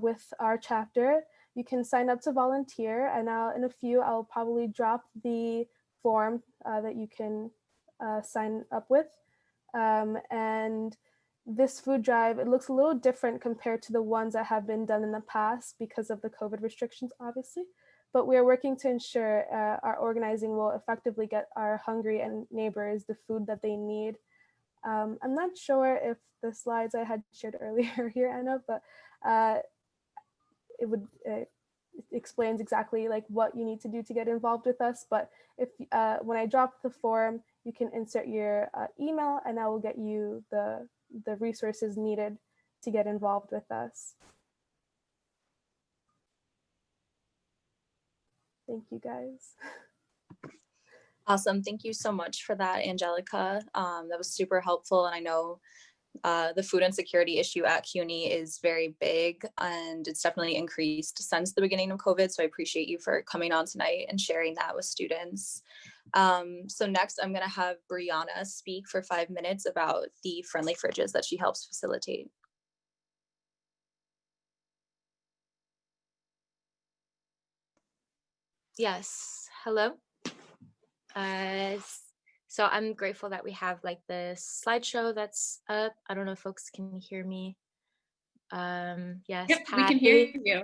with our chapter. You can sign up to volunteer, and in a few, I'll probably drop the form that you can sign up with. And this food drive, it looks a little different compared to the ones that have been done in the past because of the COVID restrictions, obviously. But we are working to ensure our organizing will effectively get our hungry and neighbors the food that they need. I'm not sure if the slides I had shared earlier here, Anna, but it explains exactly like what you need to do to get involved with us. But if when I drop the form, you can insert your email, and I will get you the resources needed to get involved with us. Thank you, guys. Awesome. Thank you so much for that, Angelica. That was super helpful. And I know the food insecurity issue at CUNY is very big, and it's definitely increased since the beginning of COVID. So I appreciate you for coming on tonight and sharing that with students. So next, I'm going to have Briana speak for 5 minutes about the friendly fridges that she helps facilitate. Yes, hello. So I'm grateful that we have like the slideshow that's up. I don't know if folks can hear me. Yes, yep, we can hear you.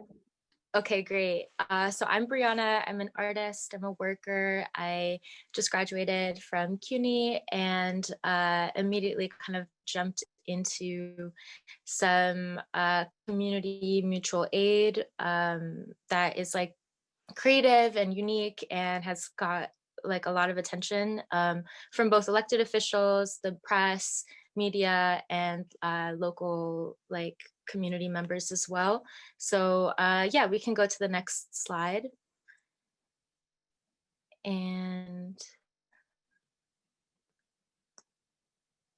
Okay, great. So I'm Briana. I'm an artist. I'm a worker. I just graduated from CUNY and immediately kind of jumped into some community mutual aid that is like creative and unique and has got like a lot of attention from both elected officials, the press, media, and local like community members as well. So yeah, we can go to the next slide. And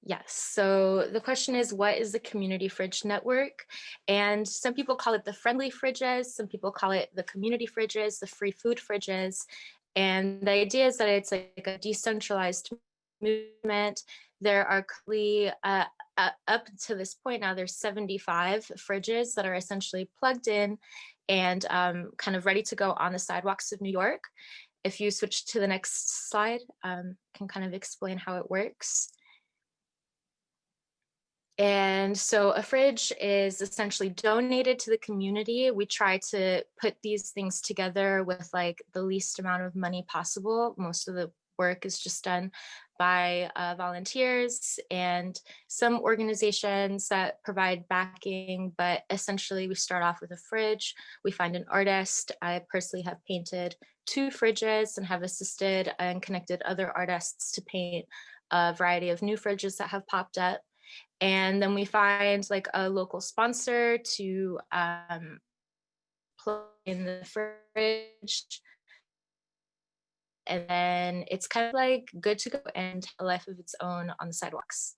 yes, so the question is, what is the community fridge network? And some people call it the friendly fridges, some people call it the community fridges, the free food fridges. And the idea is that it's like a decentralized movement. There are currently, up to this point now, there's 75 fridges that are essentially plugged in and kind of ready to go on the sidewalks of New York. If you switch to the next slide, can kind of explain how it works. And so a fridge is essentially donated to the community. We try to put these things together with like the least amount of money possible. Most of the work is just done by volunteers and some organizations that provide backing, but essentially we start off with a fridge. We find an artist. I personally have painted 2 fridges and have assisted and connected other artists to paint a variety of new fridges that have popped up. And then we find like a local sponsor to plug in the fridge. And then it's kind of like good to go and a life of its own on the sidewalks.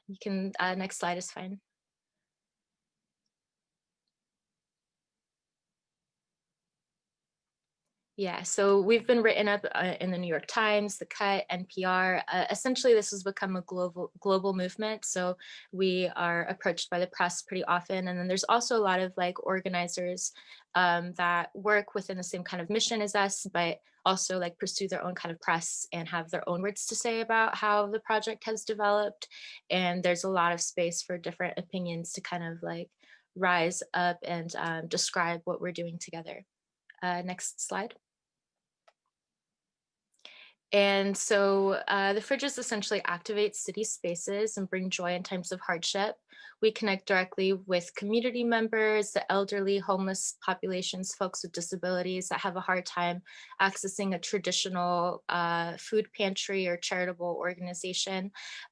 You can, next slide is fine. Yeah, so we've been written up in the New York Times, The Cut, NPR. Essentially, this has become a global movement. So we are approached by the press pretty often. And then there's also a lot of like organizers that work within the same kind of mission as us, but also like pursue their own kind of press and have their own words to say about how the project has developed. And there's a lot of space for different opinions to kind of like rise up and describe what we're doing together. Next slide. And so the fridges essentially activate city spaces and bring joy in times of hardship. We connect directly with community members, the elderly, homeless populations, folks with disabilities that have a hard time accessing a traditional food pantry or charitable organization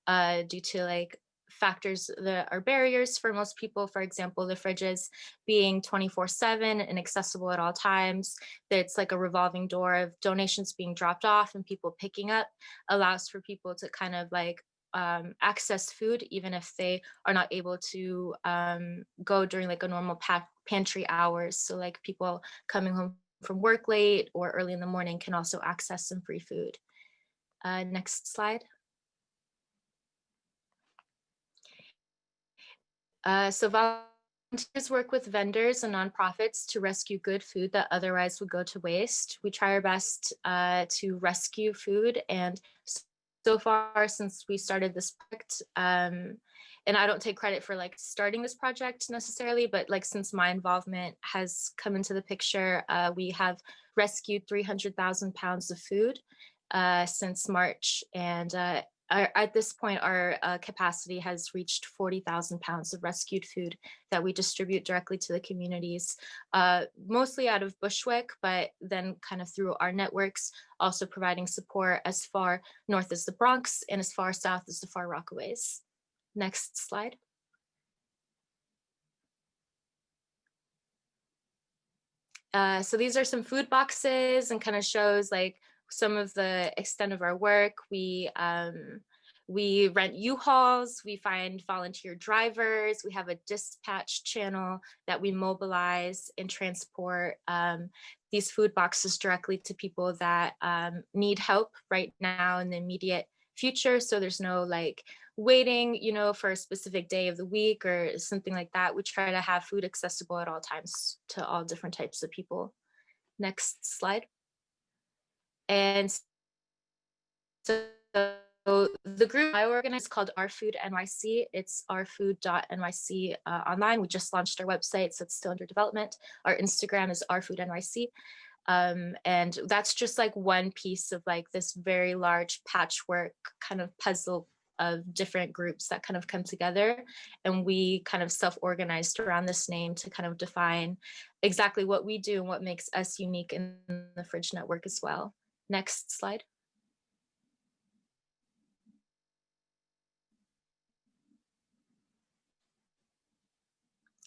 due to like factors that are barriers for most people. For example, the fridges being 24/7 and accessible at all times. It's like a revolving door of donations being dropped off and people picking up, allows for people to kind of like access food even if they are not able to go during like a normal pantry hours. So like people coming home from work late or early in the morning can also access some free food. Next slide. So volunteers work with vendors and nonprofits to rescue good food that otherwise would go to waste. We try our best to rescue food, and so far since we started this project, and I don't take credit for like starting this project necessarily, but like since my involvement has come into the picture, we have rescued 300,000 pounds of food since March, and at this point, our capacity has reached 40,000 pounds of rescued food that we distribute directly to the communities, mostly out of Bushwick, but then kind of through our networks, also providing support as far north as the Bronx and as far south as the Far Rockaways. Next slide. So these are some food boxes and kind of shows like some of the extent of our work. We rent U-Hauls, we find volunteer drivers, we have a dispatch channel that we mobilize and transport these food boxes directly to people that need help right now in the immediate future. So there's no like waiting, you know, for a specific day of the week or something like that. We try to have food accessible at all times to all different types of people. Next slide. And so the group I organize is called Our Food NYC. It's ourfood.nyc online. We just launched our website, so it's still under development. Our Instagram is ourfoodnyc. And that's just like one piece of like this very large patchwork kind of puzzle of different groups that kind of come together. And we kind of self-organized around this name to kind of define exactly what we do and what makes us unique in the Fridge Network as well. Next slide.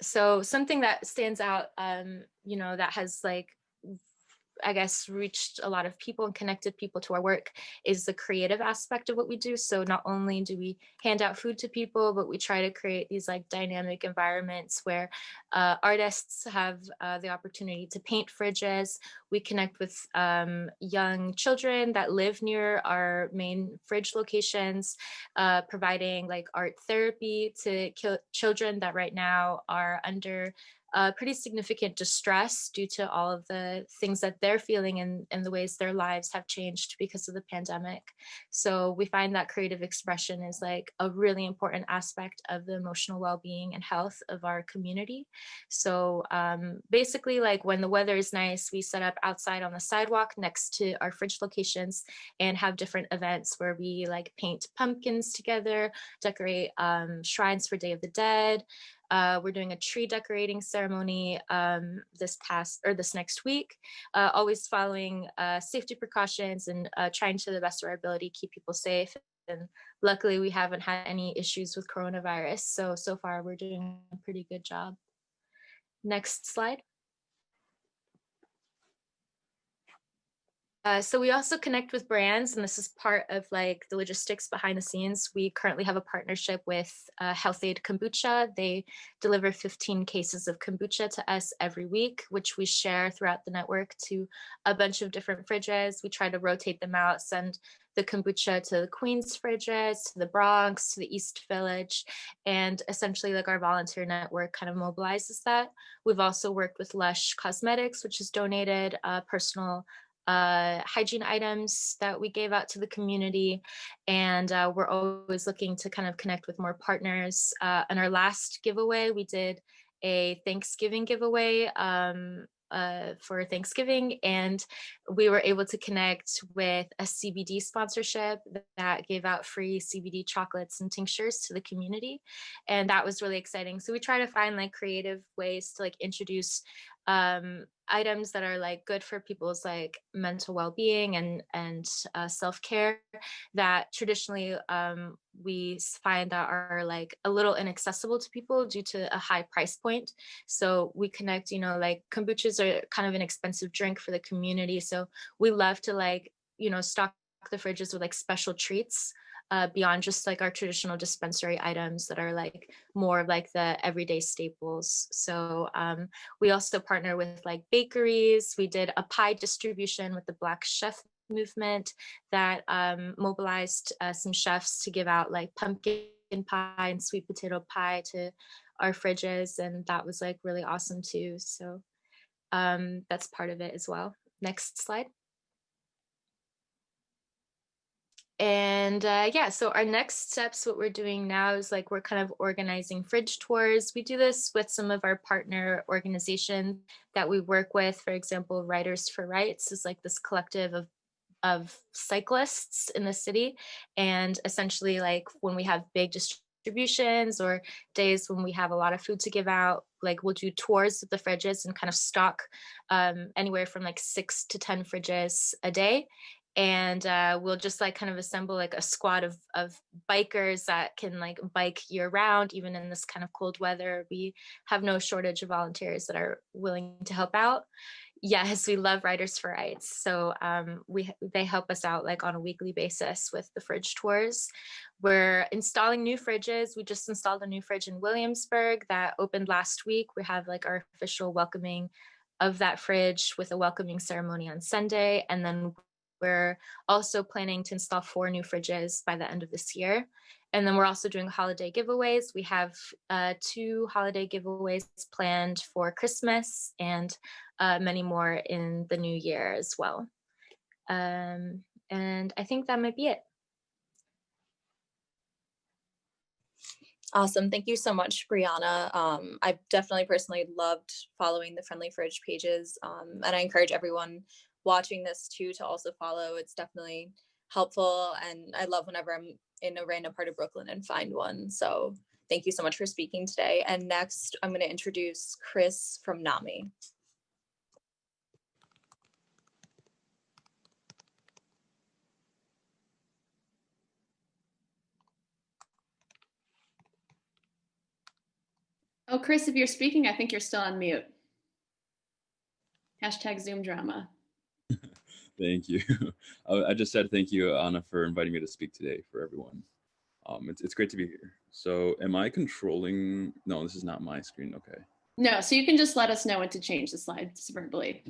So something that stands out, you know, that has like, I guess, reached a lot of people and connected people to our work is the creative aspect of what we do. So not only do we hand out food to people, but we try to create these like dynamic environments where artists have the opportunity to paint fridges. We connect with young children that live near our main fridge locations, providing like art therapy to children that right now are under pretty significant distress due to all of the things that they're feeling and the ways their lives have changed because of the pandemic. So we find that creative expression is like a really important aspect of the emotional well-being and health of our community. So basically, like when the weather is nice, we set up outside on the sidewalk next to our fridge locations and have different events where we like paint pumpkins together, decorate shrines for Day of the Dead. We're doing a tree decorating ceremony this next week, always following safety precautions and trying to the best of our ability keep people safe. And luckily, we haven't had any issues with coronavirus. So far, we're doing a pretty good job. Next slide. So we also connect with brands, and this is part of like the logistics behind the scenes. We currently have a partnership with Health Aid Kombucha. They deliver 15 cases of kombucha to us every week, which we share throughout the network to a bunch of different fridges. We try to rotate them out, send the kombucha to the Queens fridges, to the Bronx, to the East Village, and essentially like our volunteer network kind of mobilizes that. We've also worked with Lush Cosmetics, which has donated personal hygiene items that we gave out to the community, and we're always looking to kind of connect with more partners. In our last giveaway, we did a Thanksgiving giveaway for Thanksgiving, and we were able to connect with a CBD sponsorship that gave out free CBD chocolates and tinctures to the community, and that was really exciting. So we try to find like creative ways to like introduce items that are like good for people's like mental well-being and self-care that traditionally we find that are like a little inaccessible to people due to a high price point. So we connect, you know, like kombuchas are kind of an expensive drink for the community, so we love to like, you know, stock the fridges with like special treats beyond just like our traditional dispensary items that are like more like the everyday staples. So we also partner with like bakeries. We did a pie distribution with the Black Chef movement that mobilized some chefs to give out like pumpkin pie and sweet potato pie to our fridges, and that was like really awesome too. So that's part of it as well. Next slide. And yeah, so our next steps, what we're doing now is like we're kind of organizing fridge tours. We do this with some of our partner organizations that we work with. For example, Riders for Rights is like this collective of cyclists in the city. And essentially like when we have big distributions or days when we have a lot of food to give out, like we'll do tours of the fridges and kind of stock anywhere from like 6 to 10 fridges a day. And we'll just like kind of assemble like a squad of bikers that can like bike year round, even in this kind of cold weather. We have no shortage of volunteers that are willing to help out. Yes, we love Riders for Rights. So they help us out like on a weekly basis with the fridge tours. We're installing new fridges. We just installed a new fridge in Williamsburg that opened last week. We have like our official welcoming of that fridge with a welcoming ceremony on Sunday. And then we're also planning to install 4 new fridges by the end of this year. And then we're also doing holiday giveaways. We have 2 holiday giveaways planned for Christmas and many more in the new year as well. And I think that might be it. Awesome. Thank you so much, Briana. I definitely personally loved following the Friendly Fridge pages. And I encourage everyone watching this too to also follow. It's definitely helpful, and I love whenever I'm in a random part of Brooklyn and find one. So thank you so much for speaking today. And next I'm going to introduce Chris from NAMI. Oh, Chris, if you're speaking, I think you're still on mute. Hashtag Zoom drama. Thank you. I just said thank you, Anna, for inviting me to speak today for everyone. It's great to be here. So am I controlling? No, this is not my screen. Okay. No, so you can just let us know when to change the slides verbally.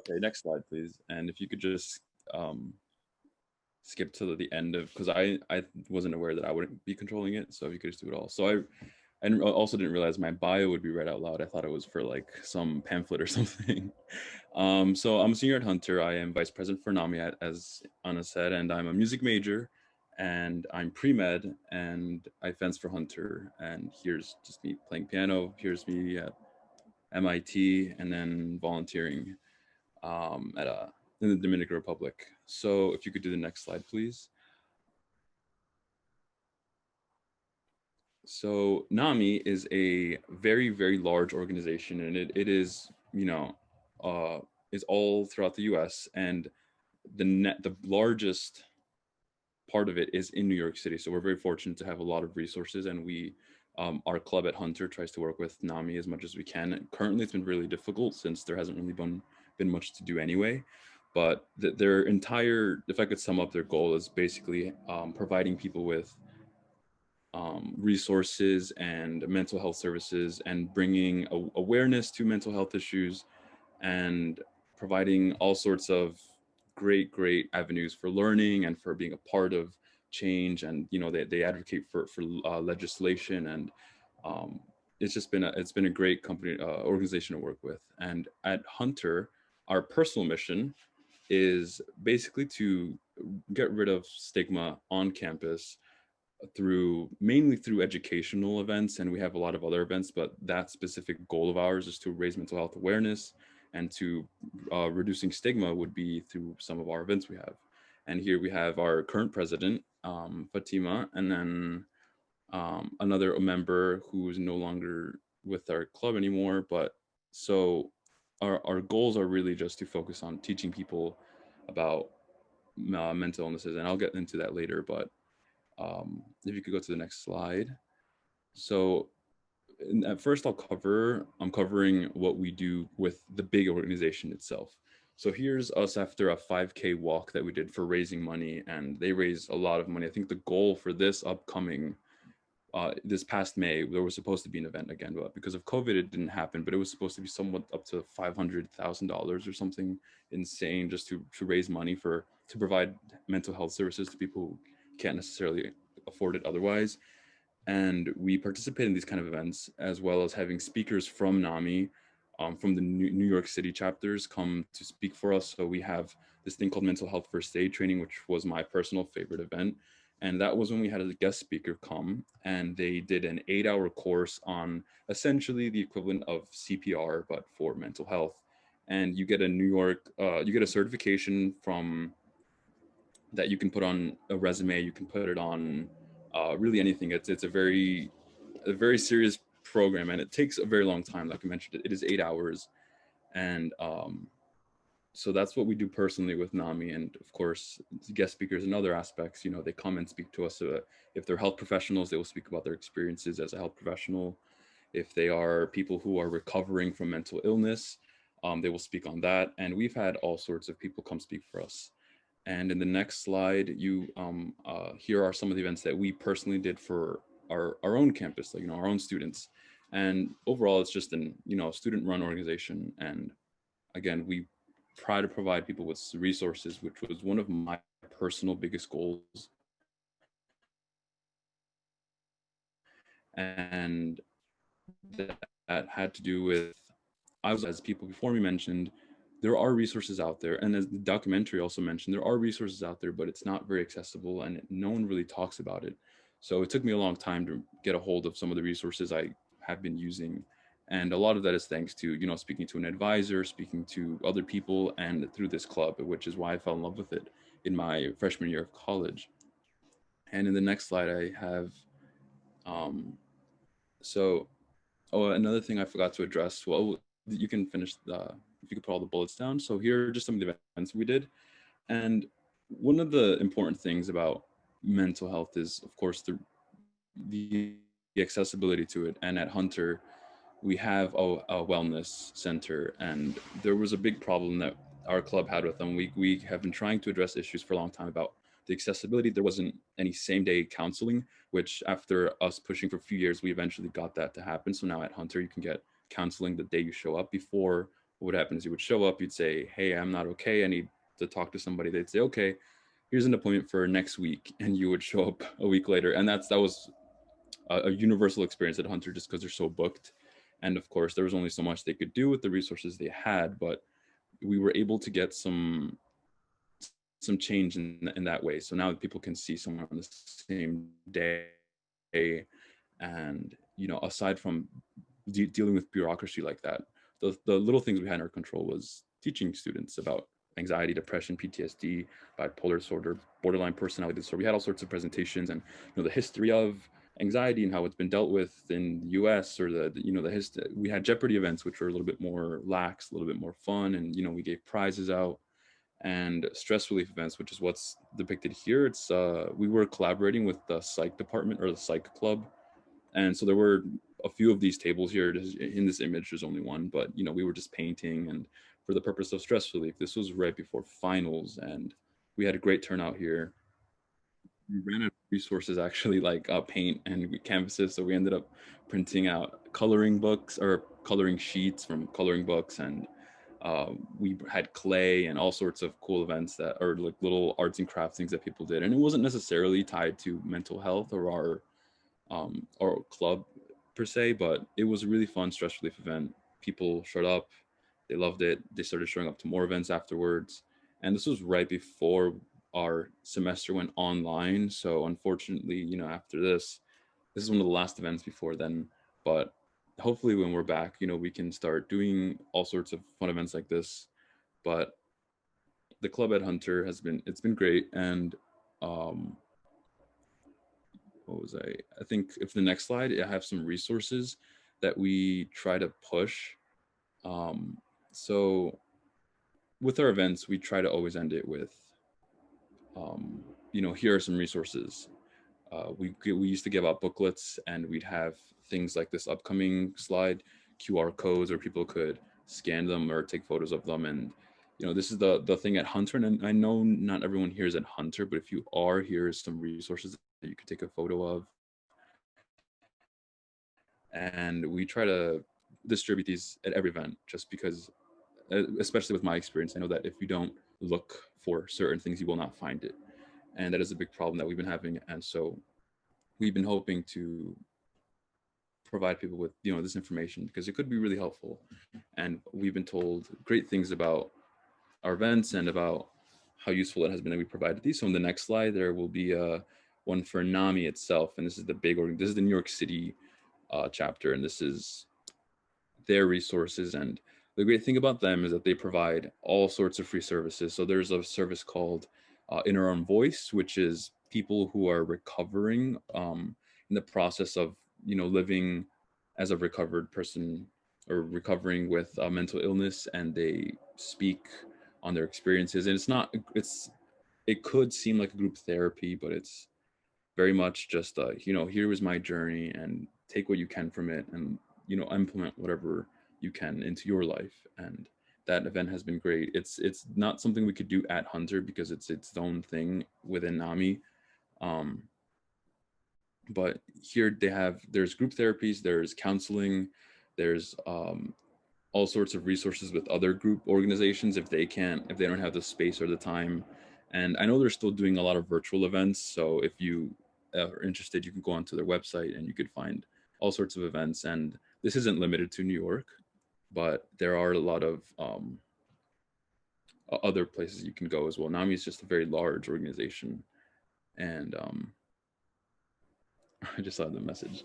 Okay, next slide, please. And if you could just skip to the end of, because I wasn't aware that I wouldn't be controlling it. So if you could just do it all. So I also didn't realize my bio would be read out loud. I thought it was for like some pamphlet or something. So I'm a senior at Hunter. I am vice president for NAMI, as Anna said, and I'm a music major, and I'm pre-med, and I fence for Hunter. And here's just me playing piano. Here's me at MIT, and then volunteering in the Dominican Republic. So if you could do the next slide, please. So NAMI is a very, very large organization, and it is, is all throughout the US, and the largest part of it is in New York City. So we're very fortunate to have a lot of resources, and our club at Hunter tries to work with NAMI as much as we can. Currently, it's been really difficult since there hasn't really been much to do anyway. But their entire, if I could sum up their goal, is basically providing people with resources and mental health services, and bringing awareness to mental health issues, and providing all sorts of great avenues for learning and for being a part of change. And they advocate for legislation, and it's been a great company organization to work with. And at Hunter, our personal mission is basically to get rid of stigma on campus mainly through educational events, and we have a lot of other events, but that specific goal of ours is to raise mental health awareness, and to reducing stigma would be through some of our events we have. And here we have our current president, Fatima, and then another member who is no longer with our club anymore. But so our goals are really just to focus on teaching people about mental illnesses, and I'll get into that later. But if you could go to the next slide. So at first I'm covering what we do with the big organization itself. So here's us after a 5K walk that we did for raising money, and they raised a lot of money. I think the goal for this upcoming, this past May, there was supposed to be an event again, but because of COVID, it didn't happen, but it was supposed to be somewhat up to $500,000 or something insane, just to raise money to provide mental health services to people who can't necessarily afford it otherwise. And we participate in these kind of events, as well as having speakers from NAMI, from the New York City chapters, come to speak for us. So we have this thing called Mental Health First Aid Training, which was my personal favorite event. And that was when we had a guest speaker come, and they did an 8-hour course on essentially the equivalent of CPR, but for mental health. And you get you get a certification from that you can put on a resume. You can put it on really anything. It's a very serious program, and it takes a very long time. Like I mentioned, it is 8 hours. And so that's what we do personally with NAMI. And of course, guest speakers and other aspects, they come and speak to us. If they're health professionals, they will speak about their experiences as a health professional. If they are people who are recovering from mental illness, they will speak on that. And we've had all sorts of people come speak for us. And in the next slide, here are some of the events that we personally did for our own campus, like, our own students. And overall, it's just a student-run organization. And again, we try to provide people with resources, which was one of my personal biggest goals. And that had to do with, as people before me mentioned, there are resources out there. And as the documentary also mentioned, there are resources out there, but it's not very accessible, and no one really talks about it. So it took me a long time to get a hold of some of the resources I have been using. And a lot of that is thanks to, speaking to an advisor, speaking to other people, and through this club, which is why I fell in love with it in my freshman year of college. And in the next slide, I have, another thing I forgot to address. Well, you can finish if you could put all the bullets down. So here are just some of the events we did. And one of the important things about mental health is, of course, the accessibility to it. And at Hunter, we have a wellness center, and there was a big problem that our club had with them. We have been trying to address issues for a long time about the accessibility. There wasn't any same day counseling, which after us pushing for a few years, we eventually got that to happen. So now at Hunter, you can get counseling the day you show up. Before, what would happen is you would show up, you'd say, hey, I'm not okay, I need to talk to somebody. They'd say, okay, here's an appointment for next week, and you would show up a week later. And that was a universal experience at Hunter, just because they're so booked. And of course, there was only so much they could do with the resources they had, but we were able to get some change in that way. So now people can see someone on the same day. And, you know, aside from dealing with bureaucracy like that, the little things we had in our control was teaching students about anxiety, depression, PTSD, bipolar disorder, borderline personality disorder. We had all sorts of presentations, and, you know, the history of anxiety and how it's been dealt with in the US, or we had Jeopardy events, which were a little bit more lax, a little bit more fun. And, you know, we gave prizes out, and stress relief events, which is what's depicted here. It's we were collaborating with the psych department, or the psych club. And so there were a few of these tables here. In this image, there's only one, but, you know, we were just painting, and for the purpose of stress relief. This was right before finals, and we had a great turnout here. We ran out of resources, actually, like paint and canvases, so we ended up printing out coloring books, or coloring sheets from coloring books, and we had clay and all sorts of cool events that are like little arts and crafts things that people did. And it wasn't necessarily tied to mental health or our club per se, but it was a really fun stress relief event. People showed up, they loved it. They started showing up to more events afterwards. And this was right before our semester went online. So unfortunately, you know, after this is one of the last events before then. But hopefully when we're back, you know, we can start doing all sorts of fun events like this. But the club at Hunter it's been great. And what was I think if the next slide, I have some resources that we try to push. So with our events, we try to always end it with, you know, here are some resources. We used to give out booklets, and we'd have things like this upcoming slide, QR codes, where people could scan them or take photos of them. And, you know, this is the thing at Hunter. And I know not everyone here is at Hunter, but if you are, here's some resources that you could take a photo of. And we try to distribute these at every event, just because, especially with my experience, I know that if you don't look for certain things, you will not find it. And that is a big problem that we've been having. And so we've been hoping to provide people with, you know, this information, because it could be really helpful. And we've been told great things about our events and about how useful it has been that we provided these. So in the next slide, there will be one for NAMI itself. And this is this is the New York City chapter, and this is their resources. And the great thing about them is that they provide all sorts of free services. So there's a service called In Our Own Voice, which is people who are recovering in the process of, you know, living as a recovered person, or recovering with mental illness, and they speak on their experiences. And it could seem like a group therapy, but it's very much just you know, here was my journey, and take what you can from it, and, you know, implement whatever you can into your life. And that event has been great. It's not something we could do at Hunter, because it's its own thing within NAMI. But here there's group therapies, there's counseling, there's all sorts of resources with other group organizations if they don't have the space or the time. And I know they're still doing a lot of virtual events. So if you are interested, you can go onto their website and you could find all sorts of events. And this isn't limited to New York, but there are a lot of other places you can go as well. NAMI is just a very large organization. And I just saw the message.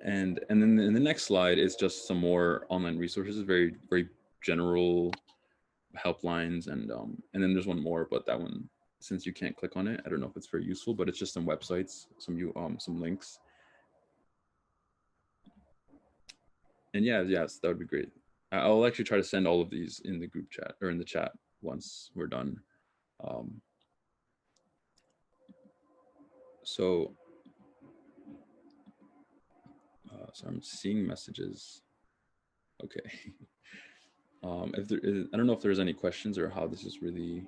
And then in the next slide is just some more online resources, very, very general helplines. And then there's one more, but that one, since you can't click on it, I don't know if it's very useful, but it's just some websites, some links. And yes, that would be great. I'll actually try to send all of these in the group chat, or in the chat, once we're done. So I'm seeing messages. Okay. If there is, I don't know if there's any questions or how this is really.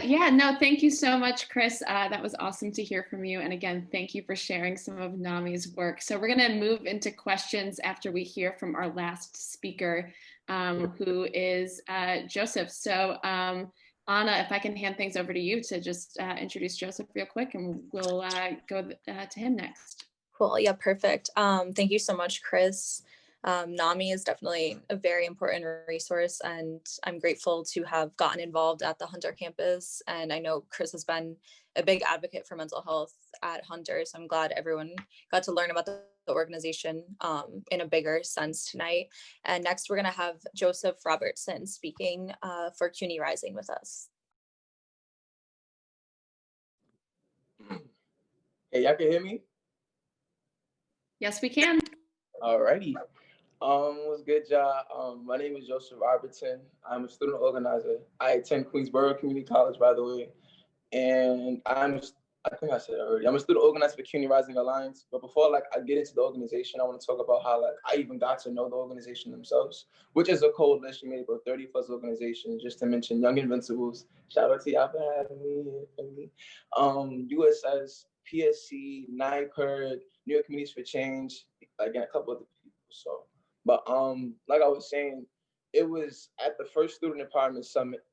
Yeah, no, thank you so much, Chris. That was awesome to hear from you. And again, thank you for sharing some of Nami's work. So we're going to move into questions after we hear from our last speaker, who is Joseph. So Anna, if I can hand things over to you to just introduce Joseph real quick, and we'll go to him next. Cool. Yeah, perfect. Thank you so much, Chris. NAMI is definitely a very important resource, and I'm grateful to have gotten involved at the Hunter campus. And I know Chris has been a big advocate for mental health at Hunter, so I'm glad everyone got to learn about the organization in a bigger sense tonight. And next, we're going to have Joseph Robertson speaking for CUNY Rising with us. Hey, y'all can hear me? Yes, we can. Alrighty. What's good, y'all? My name is Joseph Robertson. I'm a student organizer. I attend Queensborough Community College, by the way. And I think I said it already. I'm a student organizer for CUNY Rising Alliance. But before I get into the organization, I want to talk about how I even got to know the organization themselves, which is a coalition made up of 30 plus organizations, just to mention Young Invincibles. Shout out to y'all for having me. USS, PSC, NIPERG, New York Communities for Change, and a couple other people. So, but like I was saying, it was at the first Student Empowerment Summit,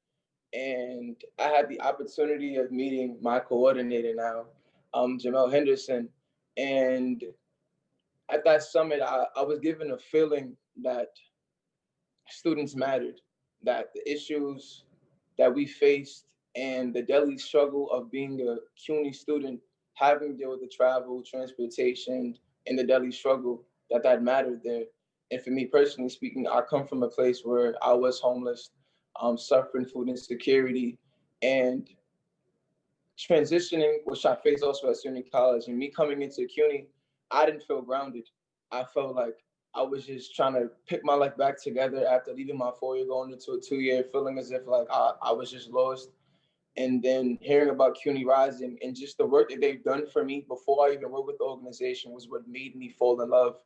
and I had the opportunity of meeting my coordinator now, Jamel Henderson. And at that summit, I was given a feeling that students mattered, that the issues that we faced and the daily struggle of being a CUNY student, having to deal with the travel, transportation, and the daily struggle, that mattered there. And for me personally speaking, I come from a place where I was homeless, suffering food insecurity, and transitioning, which I faced also at SUNY College. And me coming into CUNY, I didn't feel grounded. I felt like I was just trying to pick my life back together after leaving my 4-year, going into a 2-year, feeling as if I was just lost. And then hearing about CUNY Rising and just the work that they've done for me before I even worked with the organization was what made me fall in love.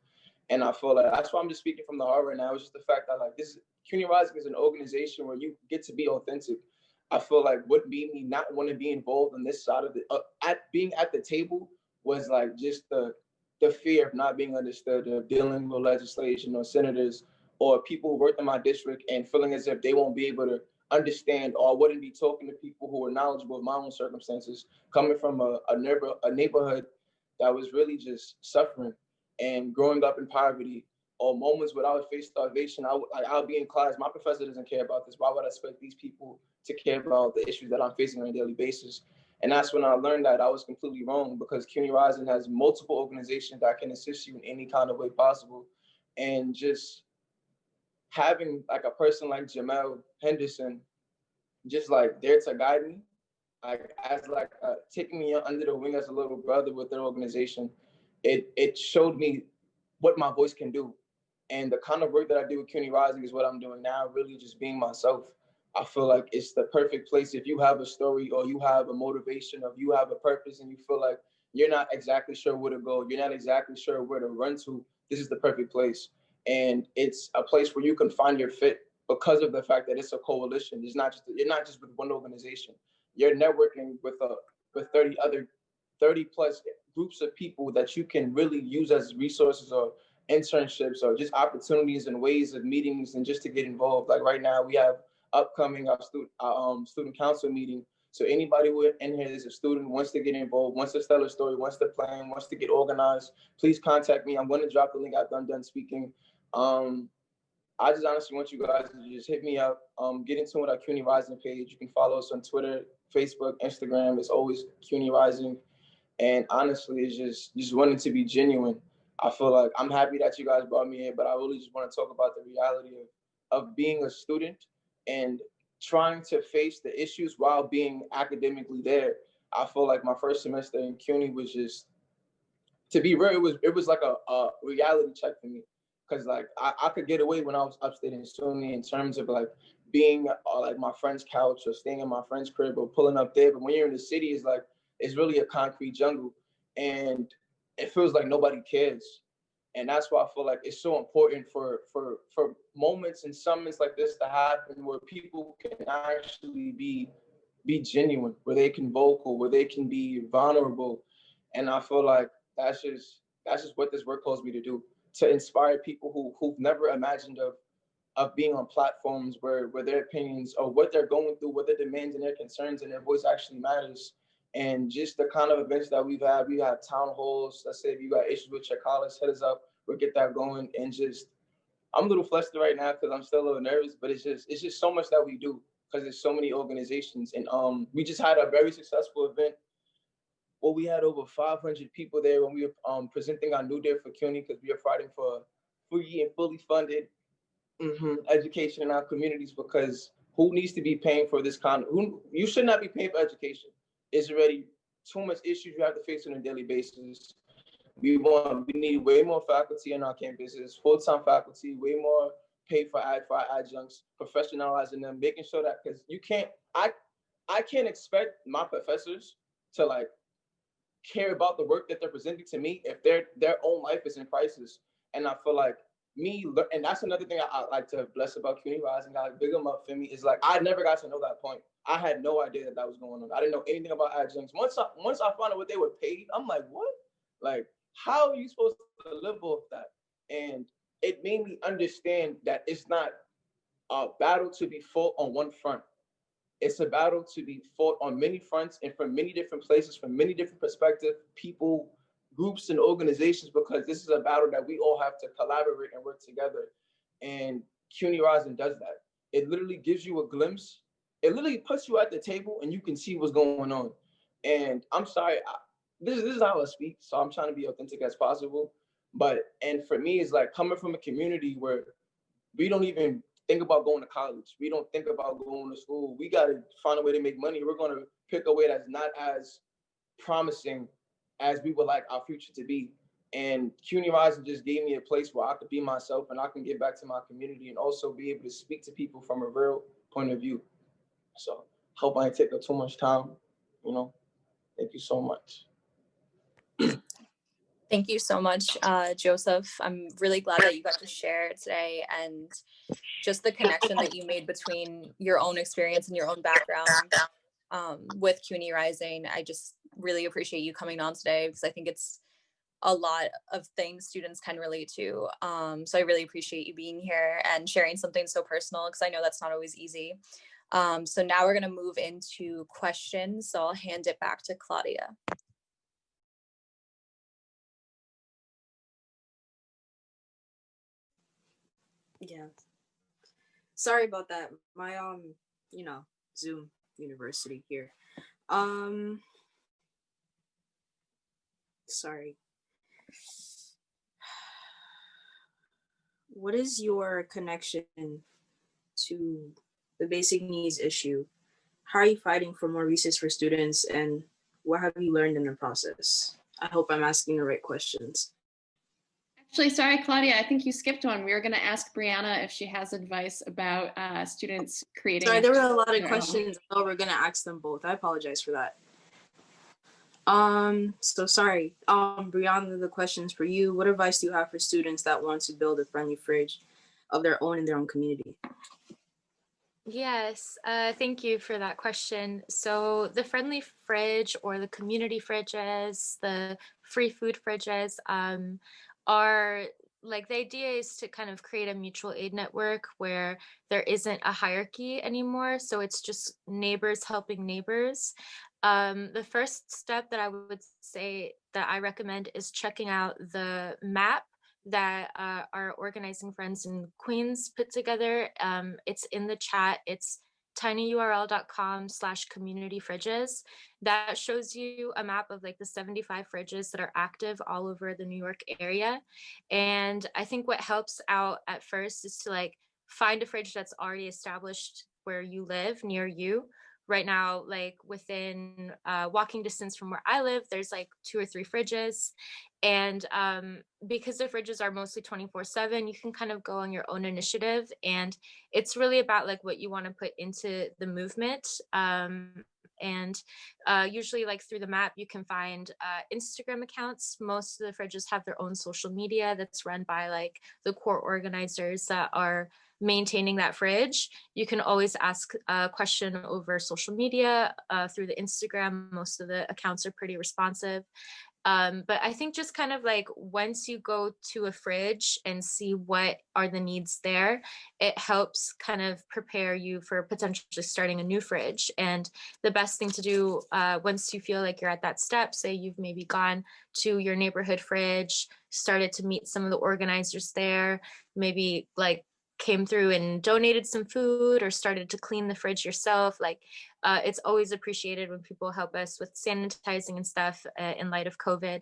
And I feel like that's why I'm just speaking from the heart right now. It's just the fact that this CUNY Rising is an organization where you get to be authentic. I feel like what made me not want to be involved on this side of the being at the table was just the fear of not being understood, of dealing with legislation or senators or people who work in my district and feeling as if they won't be able to understand, or I wouldn't be talking to people who are knowledgeable of my own circumstances, coming from a neighborhood that was really just suffering and growing up in poverty, or moments where I would face starvation. I'll be in class. My professor doesn't care about this. Why would I expect these people to care about the issues that I'm facing on a daily basis? And that's when I learned that I was completely wrong, because CUNY Rising has multiple organizations that can assist you in any kind of way possible. And just having a person like Jamel Henderson, just there to guide me, taking me under the wing as a little brother with their organization, it showed me what my voice can do. And the kind of work that I do with CUNY Rising is what I'm doing now, really just being myself. I feel like it's the perfect place if you have a story or you have a motivation or you have a purpose and you feel like you're not exactly sure where to go, you're not exactly sure where to run to, this is the perfect place. And it's a place where you can find your fit because of the fact that it's a coalition. You're not just with one organization. You're networking with 30 plus groups of people that you can really use as resources or internships or just opportunities and ways of meetings and just to get involved. Like right now, we have upcoming our student council meeting. So anybody who in here is a student, wants to get involved, wants to tell a story, wants to plan, wants to get organized, please contact me. I'm going to drop the link after I'm done speaking. I just honestly want you guys to just hit me up, get into with our CUNY Rising page. You can follow us on Twitter, Facebook, Instagram. It's always CUNY Rising. And honestly, it's just wanting to be genuine. I feel like I'm happy that you guys brought me here, but I really just want to talk about the reality of being a student and trying to face the issues while being academically there. I feel like my first semester in CUNY was just, to be real, it was like a reality check for me. Cause I could get away when I was upstate in SUNY in terms of being my friend's couch or staying in my friend's crib or pulling up there. But when you're in the city, it's really a concrete jungle, and it feels like nobody cares. And that's why I feel like it's so important for moments and summits like this to happen, where people can actually be genuine, where they can vocal, where they can be vulnerable. And I feel like that's just what this work calls me to do, to inspire people who've never imagined of being on platforms where their opinions or what they're going through, what their demands and their concerns and their voice actually matters. And just the kind of events that we have town halls. Let's say if you got issues with your college, hit us up, we'll get that going. And just, I'm a little flustered right now because I'm still a little nervous, but it's just so much that we do because there's so many organizations. And we just had a very successful event. Well, we had over 500 people there when we were presenting our New Day for CUNY, because we are fighting for free and fully funded education in our communities, because who needs to be paying for this kind of, you should not be paying for education. It's already too much issues you have to face on a daily basis. We need way more faculty on our campuses, full-time faculty, way more pay for our adjuncts, professionalizing them, making sure that, because I can't expect my professors to like care about the work that they're presenting to me if their own life is in crisis. And I feel like and that's another thing I like to bless about CUNY Rising, I like big them up for me, is like I never got to know that point. I had no idea that was going on. I didn't know anything about adjuncts. Once I found out what they were paid, I'm like, what? Like, how are you supposed to live off that? And it made me understand that it's not a battle to be fought on one front. It's a battle to be fought on many fronts and from many different places, from many different perspectives, people, groups, and organizations, because this is a battle that we all have to collaborate and work together. And CUNY Rising does that. It literally gives you a glimpse. It literally puts you at the table and you can see what's going on. And I'm sorry, this is how I speak, so I'm trying to be authentic as possible. And for me, it's like coming from a community where we don't even think about going to college. We don't think about going to school. We got to find a way to make money. We're going to pick a way that's not as promising as we would like our future to be. And CUNY Rising just gave me a place where I could be myself and I can get back to my community and also be able to speak to people from a real point of view. So hope I ain't take up too much time. Thank you so much. Thank you so much, Joseph. I'm really glad that you got to share today, and just the connection that you made between your own experience and your own background with CUNY Rising. I just really appreciate you coming on today, because I think it's a lot of things students can relate to. So I really appreciate you being here and sharing something so personal, because I know that's not always easy. So now we're going to move into questions. So I'll hand it back to Claudia. Yeah. Sorry about that. My Zoom university here. Sorry. What is your connection to the basic needs issue? How are you fighting for more resources for students, and what have you learned in the process? I hope I'm asking the right questions. Actually, sorry, Claudia, I think you skipped one. We were going to ask Briana if she has advice about students creating. Sorry, there were a lot of questions. Oh, we're going to ask them both. I apologize for that. So sorry. Briana, the question's for you. What advice do you have for students that want to build a friendly fridge of their own in their own community? Yes, thank you for that question. So the friendly fridge, or the community fridges, the free food fridges, are like, the idea is to kind of create a mutual aid network where there isn't a hierarchy anymore. So it's just neighbors helping neighbors. The first step that I would say that I recommend is checking out the map that our organizing friends in Queens put together. It's in the chat. It's tinyurl.com/community fridges. That shows you a map of like the 75 fridges that are active all over the New York area. And I think what helps out at first is to like find a fridge that's already established where you live, near you. Right now, like within walking distance from where I live, there's like 2 or 3 fridges. And because the fridges are mostly 24/7, you can kind of go on your own initiative. And it's really about like what you want to put into the movement. And usually like through the map, you can find Instagram accounts. Most of the fridges have their own social media that's run by like the core organizers that are maintaining that fridge. You can always ask a question over social media through the Instagram. Most of the accounts are pretty responsive. But I think just kind of like once you go to a fridge and see what are the needs there, it helps kind of prepare you for potentially starting a new fridge. And the best thing to do once you feel like you're at that step, say you've maybe gone to your neighborhood fridge, started to meet some of the organizers there, maybe like came through and donated some food or started to clean the fridge yourself. Like it's always appreciated when people help us with sanitizing and stuff in light of COVID.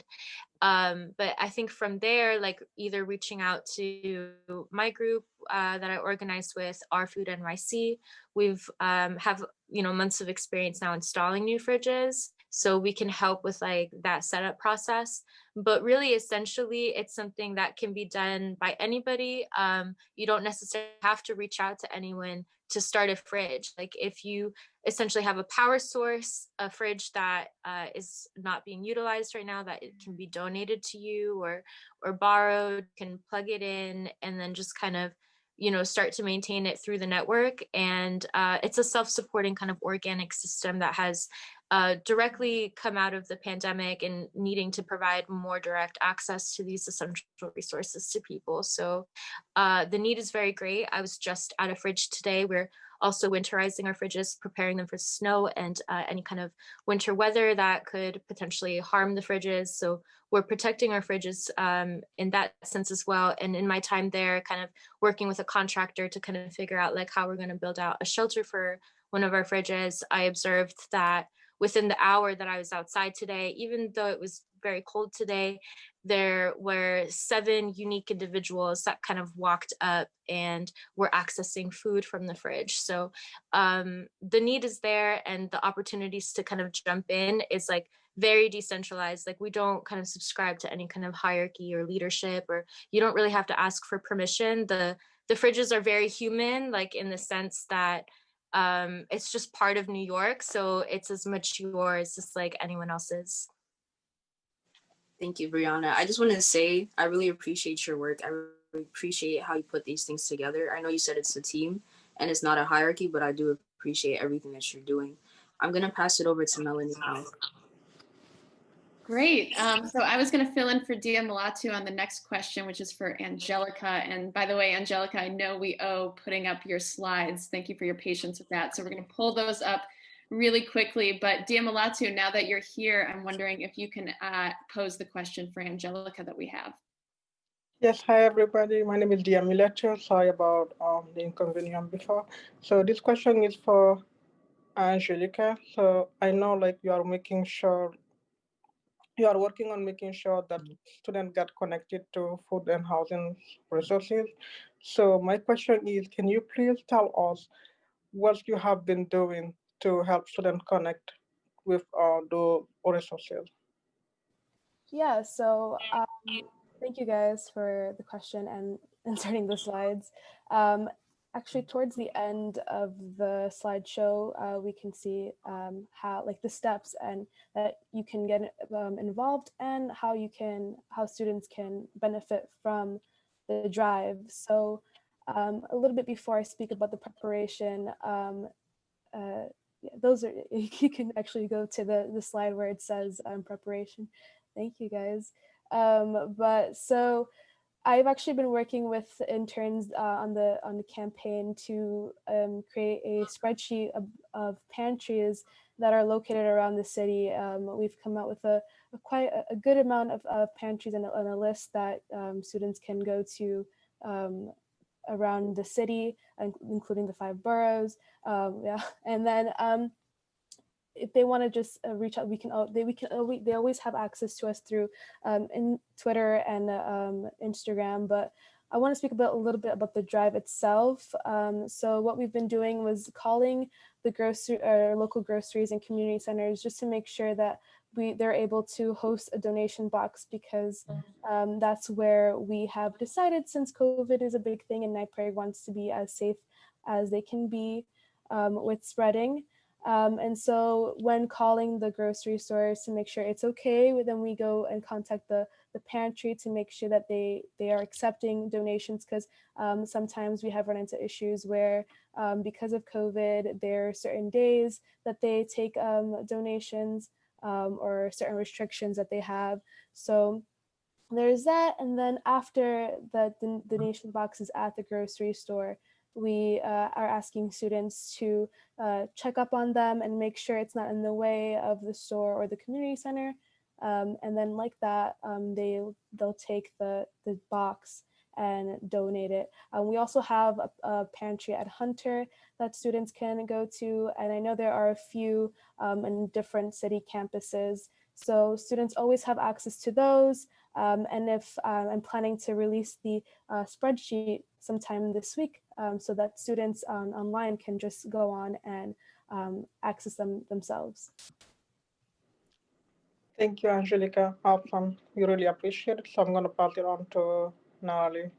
But I think from there, like either reaching out to my group that I organized with, Our Food NYC, we've have months of experience now installing new fridges, so we can help with like that setup process. But really, essentially, it's something that can be done by anybody. You don't necessarily have to reach out to anyone to start a fridge. Like if you essentially have a power source, a fridge that is not being utilized right now, that it can be donated to you or borrowed, can plug it in and then just kind of start to maintain it through the network. And it's a self-supporting kind of organic system that has directly come out of the pandemic and needing to provide more direct access to these essential resources to people. So the need is very great. I was just at a fridge today. We're also winterizing our fridges, preparing them for snow and any kind of winter weather that could potentially harm the fridges. So we're protecting our fridges in that sense as well. And in my time there, kind of working with a contractor to kind of figure out like how we're going to build out a shelter for one of our fridges, I observed that within the hour that I was outside today, even though it was very cold today, there were 7 unique individuals that kind of walked up and were accessing food from the fridge. So the need is there, and the opportunities to kind of jump in is like very decentralized. Like we don't kind of subscribe to any kind of hierarchy or leadership, or you don't really have to ask for permission. The fridges are very human, like in the sense that it's just part of New York. So it's as much yours as like anyone else's. Thank you, Briana. I just wanted to say, I really appreciate your work. I really appreciate how you put these things together. I know you said it's a team and it's not a hierarchy, but I do appreciate everything that you're doing. I'm going to pass it over to Melanie now. Great. So I was going to fill in for Dia Malatu on the next question, which is for Angelica. And by the way, Angelica, I know we owe putting up your slides. Thank you for your patience with that. So we're going to pull those up really quickly. But Dia Malatu, now that you're here, I'm wondering if you can pose the question for Angelica that we have. Yes, hi everybody. My name is Dia Malatu. Sorry about the inconvenience before. So this question is for Angelica. So I know like you are working on making sure that students get connected to food and housing resources. So my question is, can you please tell us what you have been doing to help students connect with the resources? Yeah, so thank you guys for the question and inserting the slides. Actually, towards the end of the slideshow, we can see how like the steps and that you can get involved and how students can benefit from the drive. So a little bit before I speak about the preparation, those are, you can actually go to the slide where it says preparation. Thank you guys. But so I've actually been working with interns on the campaign to create a spreadsheet of pantries that are located around the city. We've come out with quite a good amount of pantries and a list that students can go to around the city, including the 5 boroughs. And then if they want to just reach out, they always have access to us through in Twitter and Instagram. But I want to speak a little bit about the drive itself. So what we've been doing was calling the local groceries and community centers just to make sure that they're able to host a donation box, because that's where we have decided, since COVID is a big thing and NYPIRG wants to be as safe as they can be with spreading. And so when calling the grocery stores to make sure it's okay, then we go and contact the pantry to make sure that they are accepting donations, because sometimes we have run into issues where because of COVID, there are certain days that they take donations or certain restrictions that they have. So there's that. And then after the donation box is at the grocery store, we are asking students to check up on them and make sure it's not in the way of the store or the community center. And then like that, they'll take the box and donate it. We also have a pantry at Hunter that students can go to. And I know there are a few in different city campuses. So students always have access to those. And if I'm planning to release the spreadsheet sometime this week so that students online can just go on and access them themselves. Thank you, Angelica. Awesome. We really appreciate it. So I'm going to pass it on to Nali.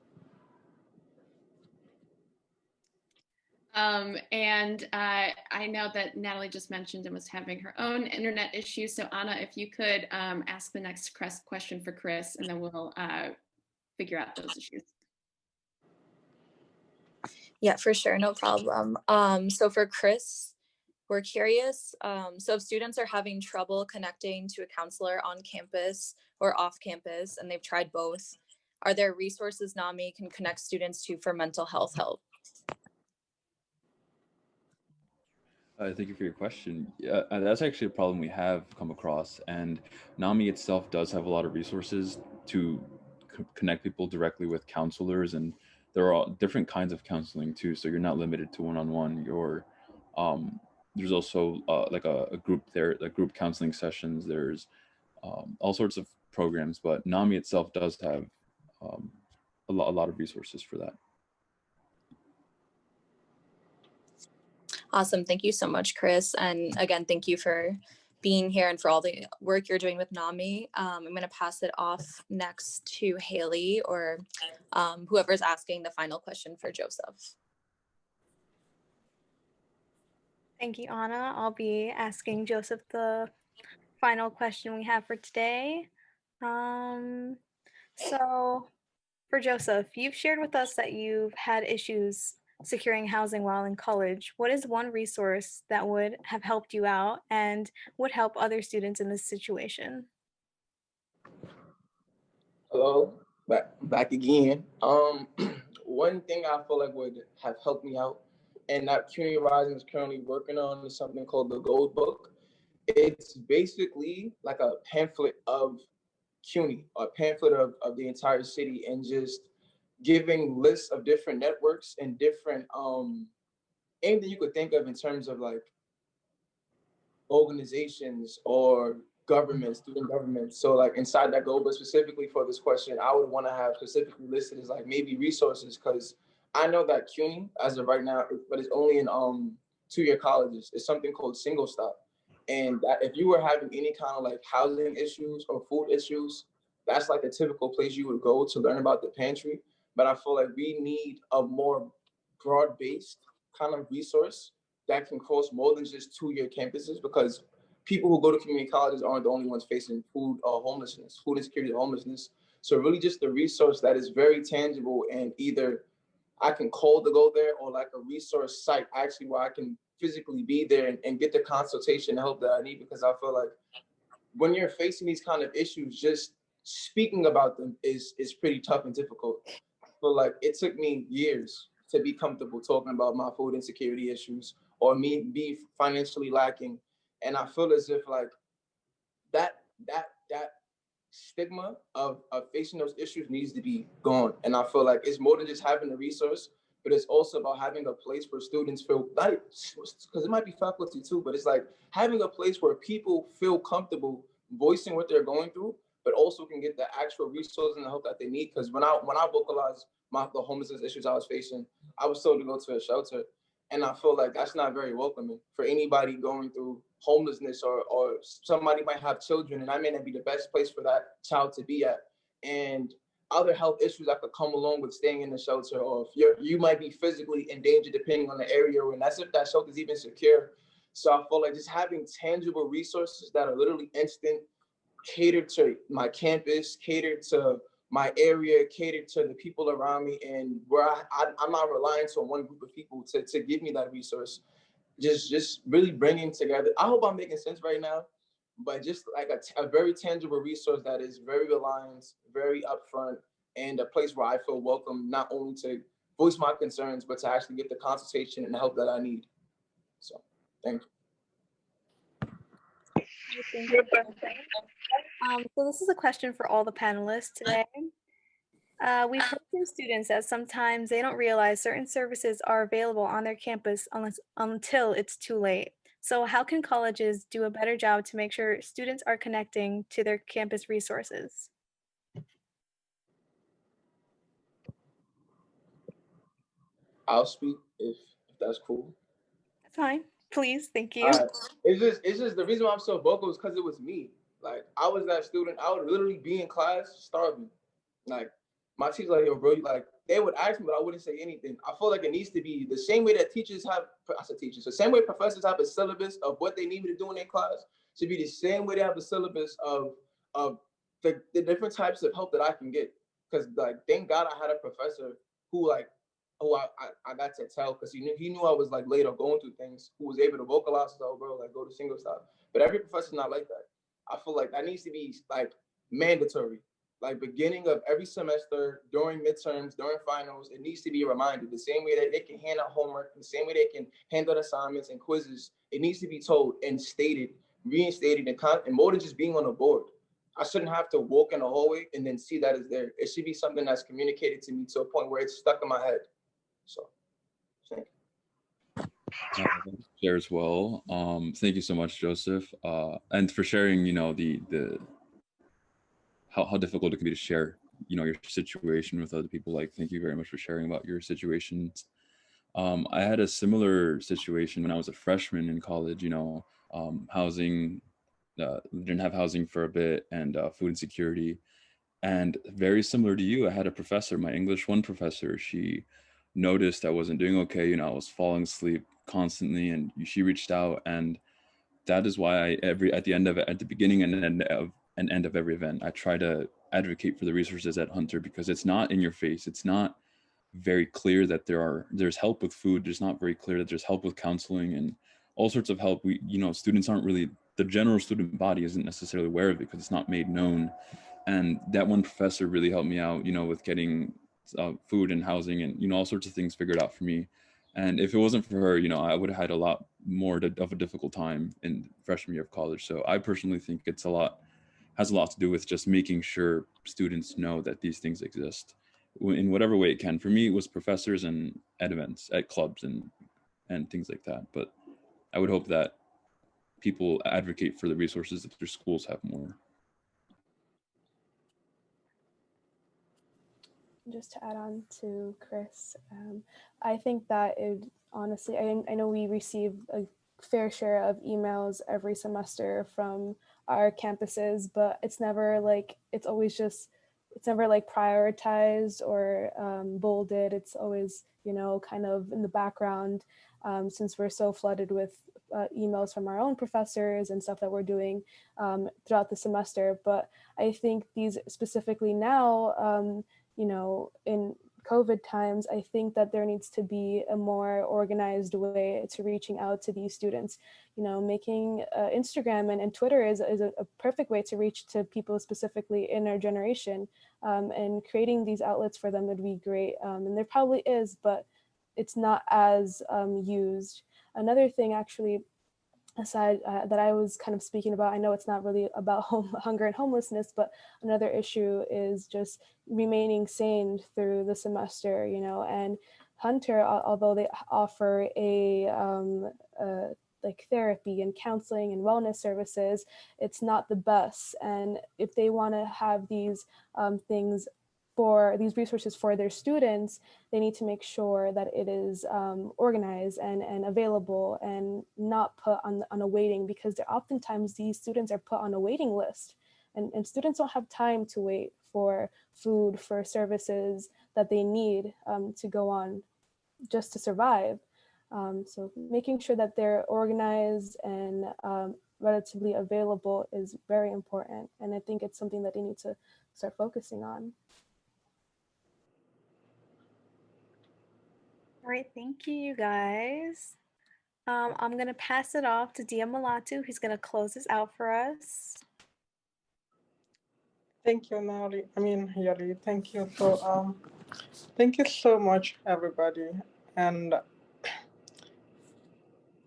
And I know that Natalie just mentioned and was having her own internet issues. So Anna, if you could ask the next question for Chris, and then we'll figure out those issues. Yeah, for sure, no problem. So for Chris, we're curious. So if students are having trouble connecting to a counselor on campus or off campus, and they've tried both, are there resources NAMI can connect students to for mental health help? Thank you for your question. Yeah, that's actually a problem we have come across, and NAMI itself does have a lot of resources to connect people directly with counselors, and there are all different kinds of counseling too. So you're not limited to one-on-one. There's also like a group there, like group counseling sessions. There's all sorts of programs, but NAMI itself does have a lot of resources for that. Awesome. Thank you so much, Chris. And again, thank you for being here and for all the work you're doing with NAMI. I'm going to pass it off next to Haley, or whoever's asking the final question for Joseph. Thank you, Anna. I'll be asking Joseph the final question we have for today. So for Joseph, you've shared with us that you've had issues securing housing while in college. What is one resource that would have helped you out and would help other students in this situation? Hello, back again. One thing I feel like would have helped me out, and that CUNY Rising is currently working on, is something called the Gold Book. It's basically like a pamphlet of CUNY, a pamphlet of the entire city, and just giving lists of different networks and different anything you could think of in terms of like organizations or government, student government. So like inside that goal, but specifically for this question, I would want to have specifically listed as like maybe resources, because I know that CUNY as of right now, but it's only in 2-year colleges, it's something called single stop. And that if you were having any kind of like housing issues or food issues, that's like a typical place you would go to learn about the pantry. But I feel like we need a more broad-based kind of resource that can cross more than just 2-year campuses, because people who go to community colleges aren't the only ones facing food insecurity or homelessness. So really just a resource that is very tangible, and either I can call to go there, or like a resource site actually where I can physically be there and get the consultation and help that I need. Because I feel like when you're facing these kind of issues, just speaking about them is pretty tough and difficult. I feel like it took me years to be comfortable talking about my food insecurity issues or me be financially lacking. And I feel as if like that stigma of facing those issues needs to be gone. And I feel like it's more than just having a resource, but it's also about having a place where students feel, like, because it might be faculty too, but it's like having a place where people feel comfortable voicing what they're going through, but also can get the actual resources and the help that they need. Because when I vocalized the homelessness issues I was facing, I was told to go to a shelter. And I feel like that's not very welcoming for anybody going through homelessness, or somebody might have children, and I may not be the best place for that child to be at. And other health issues that could come along with staying in the shelter, or if you might be physically in danger depending on the area, and that's if that shelter is even secure. So I feel like just having tangible resources that are literally instant, catered to my campus, catered to my area, catered to the people around me, and where I'm not relying on one group of people to give me that resource. Just really bringing together. I hope I'm making sense right now, but just like a very tangible resource that is very aligned, very upfront, and a place where I feel welcome, not only to voice my concerns, but to actually get the consultation and the help that I need. So, thank you. So this is a question for all the panelists today. We've heard from students that sometimes they don't realize certain services are available on their campus until it's too late. So how can colleges do a better job to make sure students are connecting to their campus resources? I'll speak if that's cool. That's fine. Please, thank you. It's just the reason why I'm so vocal is because it was me. Like, I was that student. I would literally be in class starving. Like, my teacher like, yo, bro, like, they would ask me, but I wouldn't say anything. I feel like it needs to be the same way that teachers have, I said teachers, the same way professors have a syllabus of what they need me to do in their class, should be the same way they have a syllabus of the different types of help that I can get. Because, like, thank God I had a professor who, like, I got to tell, because he knew I was like late or going through things, who was able to vocalize, so bro, like, go to single stop. But every professor's not like that. I feel like that needs to be like mandatory. Like, beginning of every semester, during midterms, during finals, it needs to be reminded. The same way that they can hand out homework, the same way they can hand out assignments and quizzes, it needs to be told and stated, reinstated, and more than just being on a board. I shouldn't have to walk in the hallway and then see that it's there. It should be something that's communicated to me to a point where it's stuck in my head. So, thank you. Share as well. Thank you so much, Joseph, and for sharing. You know, the how difficult it can be to share, you know, your situation with other people. Like, thank you very much for sharing about your situations. I had a similar situation when I was a freshman in college. You know, housing, didn't have housing for a bit, and food insecurity. And very similar to you, I had a professor, my English 1 professor. She noticed I wasn't doing okay. You know, I was falling asleep constantly, and she reached out. And that is why at the beginning and end of every event, I try to advocate for the resources at Hunter, because it's not in your face. It's not very clear that there's help with food. It's not very clear that there's help with counseling and all sorts of help. Students aren't really, the general student body isn't necessarily aware of it because it's not made known. And that one professor really helped me out, with getting food and housing and, all sorts of things figured out for me. And if it wasn't for her, I would have had a lot more of a difficult time in freshman year of college. So I personally think has a lot to do with just making sure students know that these things exist in whatever way it can. For me, it was professors and at events, at clubs and things like that. But I would hope that people advocate for the resources that their schools have more. Just to add on to Chris, I think that it honestly, I know we receive a fair share of emails every semester from our campuses, but it's never like, it's never like prioritized or bolded. It's always, kind of in the background, since we're so flooded with emails from our own professors and stuff that we're doing throughout the semester. But I think these specifically now, in COVID times, I think that there needs to be a more organized way to reaching out to these students. Making Instagram and Twitter is a perfect way to reach to people specifically in our generation, and creating these outlets for them would be great. And there probably is, but it's not as used. Another thing, actually, aside that I was kind of speaking about, I know it's not really about hunger and homelessness, but another issue is just remaining sane through the semester, and Hunter, although they offer like therapy and counseling and wellness services, it's not the best. And if they want to have these things for these resources for their students, they need to make sure that it is organized and available and not put on a waiting, because oftentimes these students are put on a waiting list, and students don't have time to wait for food, for services that they need to go on just to survive. So making sure that they're organized and relatively available is very important. And I think it's something that they need to start focusing on. All right, thank you, you guys. I'm gonna pass it off to Dia Malatu, who's gonna close this out for us. Thank you, Nali. Yali. Thank you. So, thank you so much, everybody, and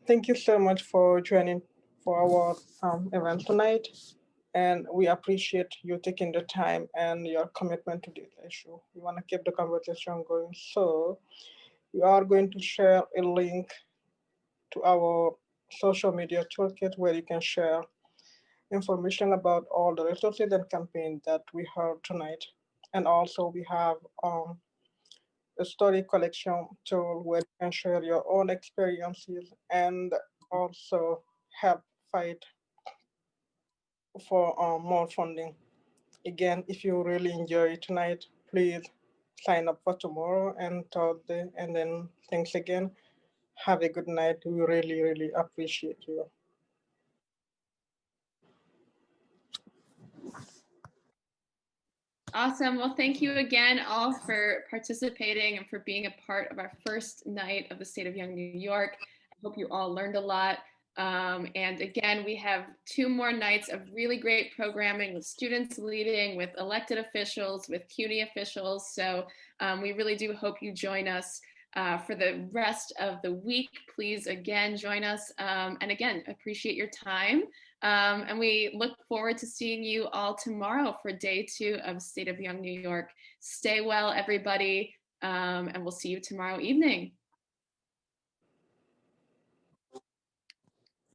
thank you so much for joining for our event tonight. And we appreciate you taking the time and your commitment to this issue. We want to keep the conversation going. So we are going to share a link to our social media toolkit where you can share information about all the resources and campaigns that we heard tonight. And also we have a story collection tool where you can share your own experiences and also help fight for more funding. Again, if you really enjoy tonight, please sign up for tomorrow and Thursday. And then thanks again. Have a good night. We really, really appreciate you. Awesome. Well, thank you again all for participating and for being a part of our first night of the State of Young New York. I hope you all learned a lot. And again, we have 2 more nights of really great programming with students leading, with elected officials, with CUNY officials. So we really do hope you join us for the rest of the week. Please, again, join us. And again, appreciate your time. And we look forward to seeing you all tomorrow for day 2 of State of Young New York. Stay well, everybody. And we'll see you tomorrow evening.